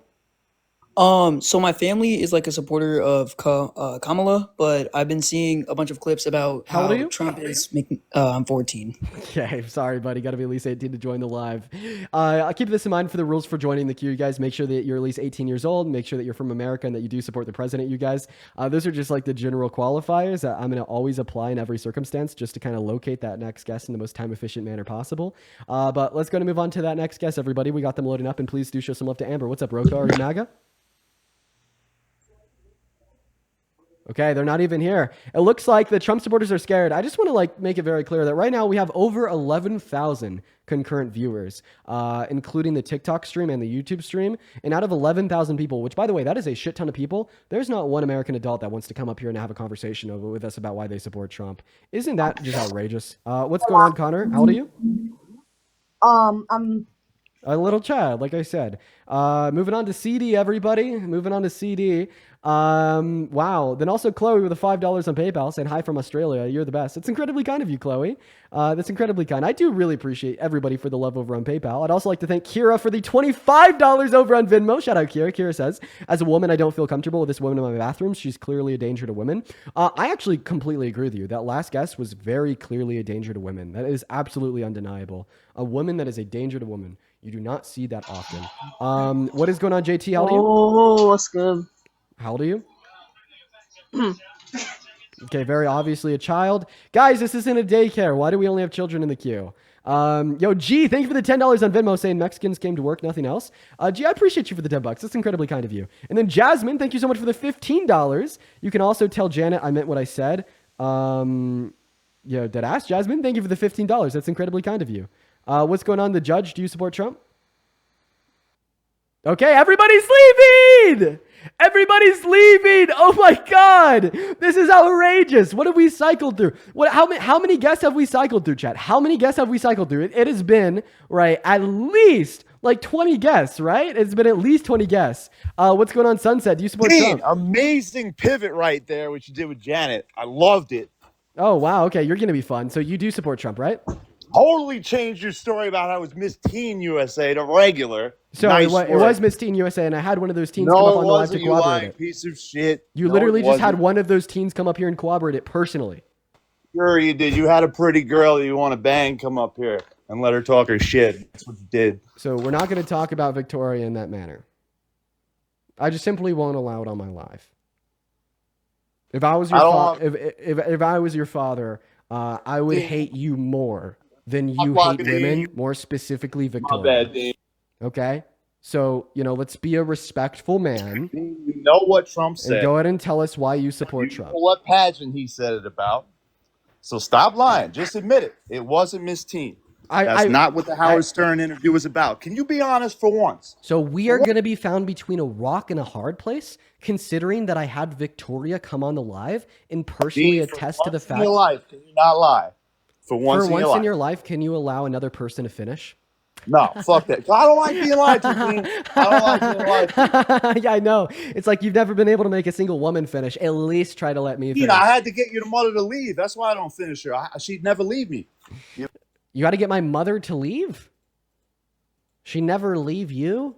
So my family is like a supporter of Kamala, but I've been seeing a bunch of clips about How old are you? Trump is making. I'm 14. Okay, sorry, buddy. Got to be at least 18 to join the live. I'll keep this in mind for the rules for joining the queue, you guys. Make sure that you're at least 18 years old. Make sure that you're from America and that you do support the president, you guys. Those are just like the general qualifiers that I'm going to always apply in every circumstance just to kind of locate that next guest in the most time-efficient manner possible. But let's go and move on to that next guest, everybody. We got them loading up, and please do show some love to Amber. What's up, Roka? Are you Maga? Okay, they're not even here. It looks like the Trump supporters are scared. I just want to make it very clear that right now we have over 11,000 concurrent viewers, including the TikTok stream and the YouTube stream. And out of 11,000 people, which by the way, that is a shit ton of people, there's not one American adult that wants to come up here and have a conversation with us about why they support Trump. Isn't that just outrageous? What's going on, Connor? How old are you? I'm a little child, like I said. Moving on to CD, everybody. Moving on to CD. Wow. Then also Chloe with the $5 on PayPal saying hi from Australia. You're the best. It's incredibly kind of you, Chloe. That's incredibly kind. I do really appreciate everybody for the love over on PayPal. I'd also like to thank Kira for the $25 over on Venmo. Shout out Kira. Kira says, as a woman, I don't feel comfortable with this woman in my bathroom. She's clearly a danger to women. I actually completely agree with you. That last guest was very clearly a danger to women. That is absolutely undeniable. A woman that is a danger to women. You do not see that often. What is going on, JT? How old are you? Oh, what's good? How old are you? Okay, very obviously a child. Guys, this isn't a daycare. Why do we only have children in the queue? Yo, G, thank you for the $10 on Venmo saying Mexicans came to work, nothing else. G, I appreciate you for the $10. That's incredibly kind of you. And then Jasmine, thank you so much for the $15. You can also tell Janet I meant what I said. Yo, deadass. Jasmine, thank you for the $15. That's incredibly kind of you. What's going on? The judge, do you support Trump? Okay, everybody's leaving! Everybody's leaving! Oh my God! This is outrageous! What have we cycled through? How many guests have we cycled through, chat? How many guests have we cycled through? It has been, right, at least like 20 guests, right? It's been at least 20 guests. What's going on, Sunset? Do you support Trump? Amazing pivot right there, which you did with Janet. I loved it. Oh, wow. Okay, you're going to be fun. So you do support Trump, right? Totally changed your story about how it was Miss Teen USA to regular. So nice it was Miss Teen USA, and I had one of those teens no, come up on the live wasn't, to corroborate you it. piece of shit. You no, literally just had wasn't. one of those teens come up here and corroborate it personally. Sure you did. You had a pretty girl that you want to bang come up here and let her talk her shit. That's what you did. So we're not going to talk about Victoria in that manner. I just simply won't allow it on my live. If I was your if I was your father, I would hate you more than you hate women, more specifically Victoria. My bad, Dean. Okay? So, let's be a respectful man. You know what Trump said. And go ahead and tell us why you support Trump. What pageant he said it about. So stop lying. Just admit it. It wasn't Miss Teen. That's not what the Howard Stern interview was about. Can you be honest for once? So we are going to be found between a rock and a hard place, considering that I had Victoria come on the live and personally attest to the fact. In your life, can you not lie? For once in your life, can you allow another person to finish? No, fuck that. I don't like being lied to, Dean. I don't like being lied to. Yeah, I know. It's like you've never been able to make a single woman finish. At least try to let me finish. I had to get your mother to leave. That's why I don't finish her. She'd never leave me. You got to get my mother to leave? She never leave you?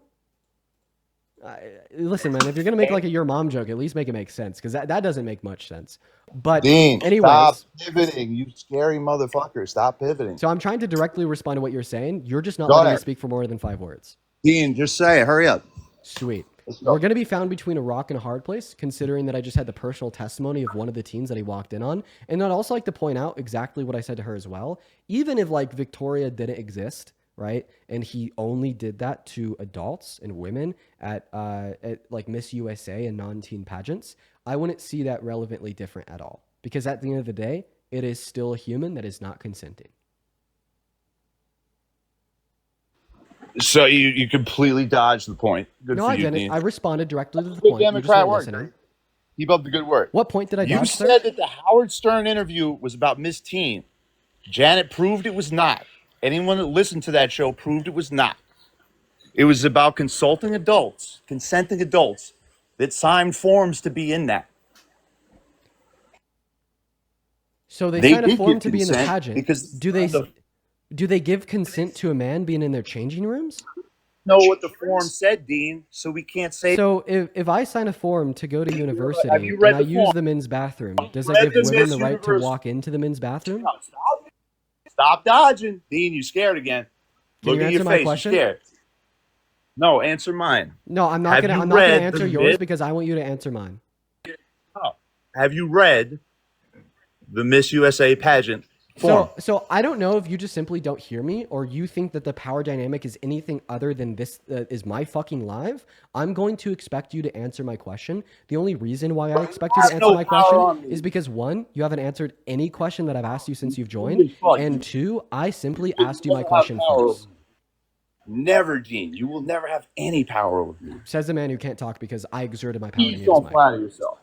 Listen, man, if you're going to make like a your mom joke, at least make it make sense, because that doesn't make much sense. But Dean, anyways, stop pivoting, you scary motherfucker. Stop pivoting. So I'm trying to directly respond to what you're saying. You're just not letting me speak for more than 5 words. Dean, just say it. Hurry up. Sweet. We're going to be found between a rock and a hard place, considering that I just had the personal testimony of one of the teens that he walked in on. And I'd also like to point out exactly what I said to her as well. Even if like Victoria didn't exist, right? And he only did that to adults and women at like Miss USA and non-teen pageants, I wouldn't see that relevantly different at all. Because at the end of the day, it is still a human that is not consenting. So you completely dodged the point. Good No, for I you, didn't. Dean. I responded directly to the Good point. You just Democrat weren't work. listening. Greg. Keep up the good work. What point did I You dodge, sir? said that the Howard Stern interview was about Miss Teen. Janet proved it was not. Anyone that listened to that show proved it was not. It was about consulting adults, consenting adults that signed forms to be in that. So they sign a did form give to be in the consent pageant. because Do they give consent to a man being in their changing rooms? know what the form said, Dean, so we can't say. So if I sign a form to go to university Have you and read I the use form? the men's bathroom, does that Read give the women Miss the right to Universe. walk into the men's bathroom? Stop dodging. Dean, you scared again. Can Look you at your answer my face. question? You're scared. No, answer mine. No, I'm not gonna answer yours because I want you to answer mine. Have you read the Miss USA pageant form? So I don't know if you just simply don't hear me or you think that the power dynamic is anything other than this is my fucking live. I'm going to expect you to answer my question. The only reason why I expect you to answer my question is because one, you haven't answered any question that I've asked you since you've joined, and two, I simply asked you my question first. Never, Dean. You will never have any power over me. Says the man who can't talk because I exerted my power to Please mute his don't mic. flatter yourself.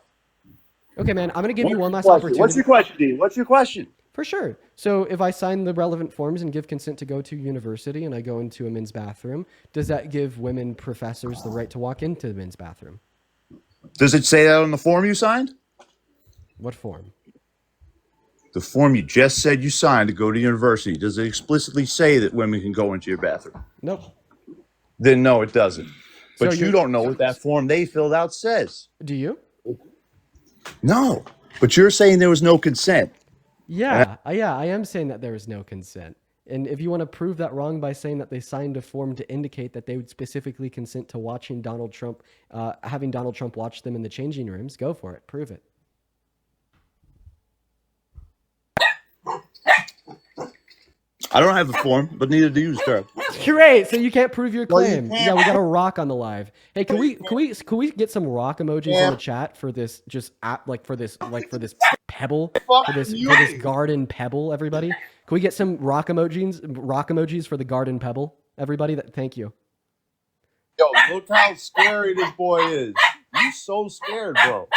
Okay, man, I'm going to give you one last What's opportunity. your question, Dean? What's your question? For sure. So if I sign the relevant forms and give consent to go to university and I go into a men's bathroom, does that give women professors the right to walk into the men's bathroom? Does it say that on the form you signed? What form? The form you just said you signed to go to university. Does it explicitly say that women can go into your bathroom? Nope. Then no, it doesn't. But So you don't know what that form they filled out says. Do you? No. But you're saying there was no consent. Yeah, I am saying that there is no consent. And if you want to prove that wrong by saying that they signed a form to indicate that they would specifically consent to watching Donald Trump, having Donald Trump watch them in the changing rooms, go for it. Prove it. I don't have the form, but neither do you, sir. Great. So you can't prove your Well, you claim. can't. Yeah, we got a rock on the live. Hey, can we get some rock emojis in the chat for this for this pebble for this garden pebble, everybody? Can we get some rock emojis for the garden pebble, everybody? Thank you. Yo, look how scary this boy is. You're so scared, bro.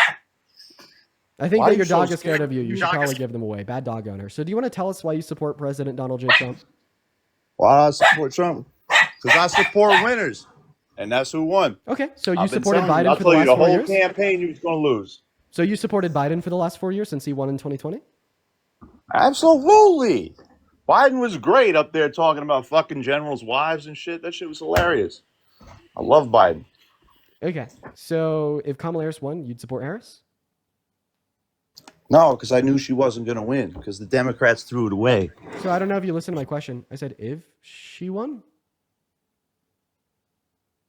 I think Why that are your you so dog is scared scared? of you. You Your should dog probably is- give them away. Bad dog owner. So do you want to tell us why you support President Donald J. Trump? Why do I support Trump? Because I support winners. And that's who won. Okay, so you I've been supported telling you, Biden I'll for the tell you last the 4 whole years? campaign you was going to lose. So you supported Biden for the last 4 years since he won in 2020? Absolutely. Biden was great up there talking about fucking generals' wives and shit. That shit was hilarious. I love Biden. Okay, so if Kamala Harris won, you'd support Harris? No, because I knew she wasn't going to win because the Democrats threw it away. So I don't know if you listened to my question. I said if she won.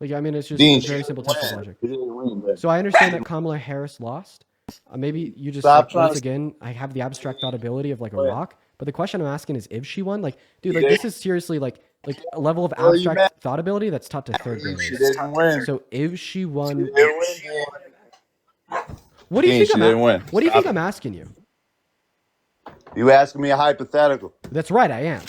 I mean, it's just Dean, a very she simple didn't test of win. logic. She didn't win, but- So I understand that Kamala Harris lost. Maybe you just Stop trying once to- again, I have the abstract thought ability of like a rock. But the question I'm asking is if she won. Dude, She this is seriously like a level of Well, you abstract thought ability that's taught to third She graders. didn't win. So if she won, She didn't win. what do you Dean, think she I'm didn't win. What do you Stop think it. I'm asking you? You asking me a hypothetical. That's right, I am.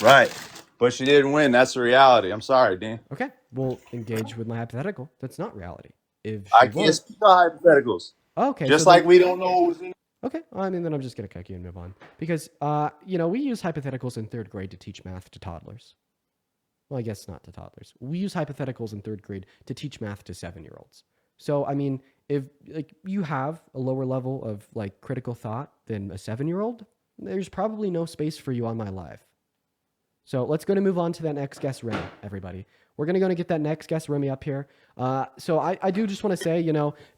Right. But she didn't win. That's the reality. I'm sorry, Dean. Okay, we'll engage with my hypothetical. That's not reality. If she I won, can't speak on hypotheticals. okay, Just so like then- we don't know what was in. Okay, I mean, then I'm just going to kick you and move on. Because, we use hypotheticals in third grade to teach math to toddlers. Well, I guess not to toddlers. We use hypotheticals in third grade to teach math to 7-year-olds. So, I mean, if you have a lower level of critical thought than a 7-year-old, there's probably no space for you on my live. So let's go to move on to that next guest, Remy, everybody. We're going to get that next guest, Remy, up here. So I do just want to say, you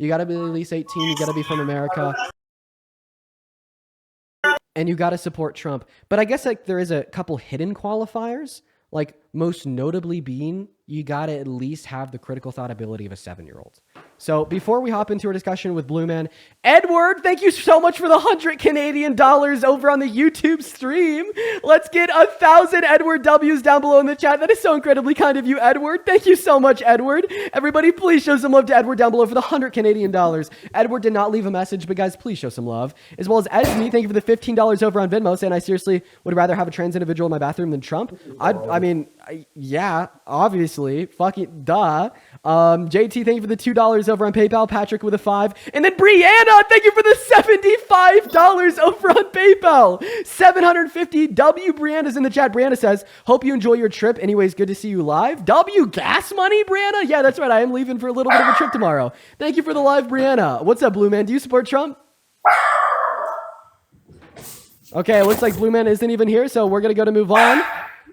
got to be at least 18. You got to be from America. And you got to support Trump. But I guess there is a couple hidden qualifiers. most notably being you got to at least have the critical thought ability of a 7-year-old. So before we hop into our discussion with Blue Man, Edward, thank you so much for the 100 Canadian dollars over on the YouTube stream. Let's get 1,000 Edward W's down below in the chat. That is so incredibly kind of you, Edward. Thank you so much, Edward. Everybody, please show some love to Edward down below for the 100 Canadian dollars. Edward did not leave a message, but guys, please show some love. As well as Esme, thank you for the $15 over on Venmo, saying I seriously would rather have a trans individual in my bathroom than Trump. I mean, yeah, obviously, fucking duh. JT, thank you for the $2 over on PayPal. Patrick with a 5. And then Brianna, thank you for the $75 over on PayPal. 750 W. Brianna's in the chat. Brianna says, hope you enjoy your trip. Anyways, good to see you live. W, gas money, Brianna? Yeah, that's right. I am leaving for a little bit of a trip tomorrow. Thank you for the live, Brianna. What's up, Blue Man? Do you support Trump? Okay, it looks like Blue Man isn't even here, so we're going to move on.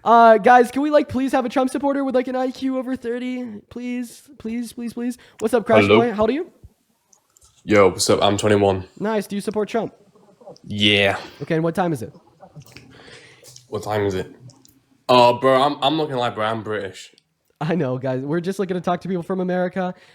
Guys, can we please have a Trump supporter with an IQ over 30? Please. What's up, Crash Boy? How old are you? Yo, what's up? I'm 21. Nice. Do you support Trump? Yeah. Okay, and what time is it? What time is it? Oh, bro, I'm not gonna lie, bro. I'm British. I know, guys. We're just looking to talk to people from America.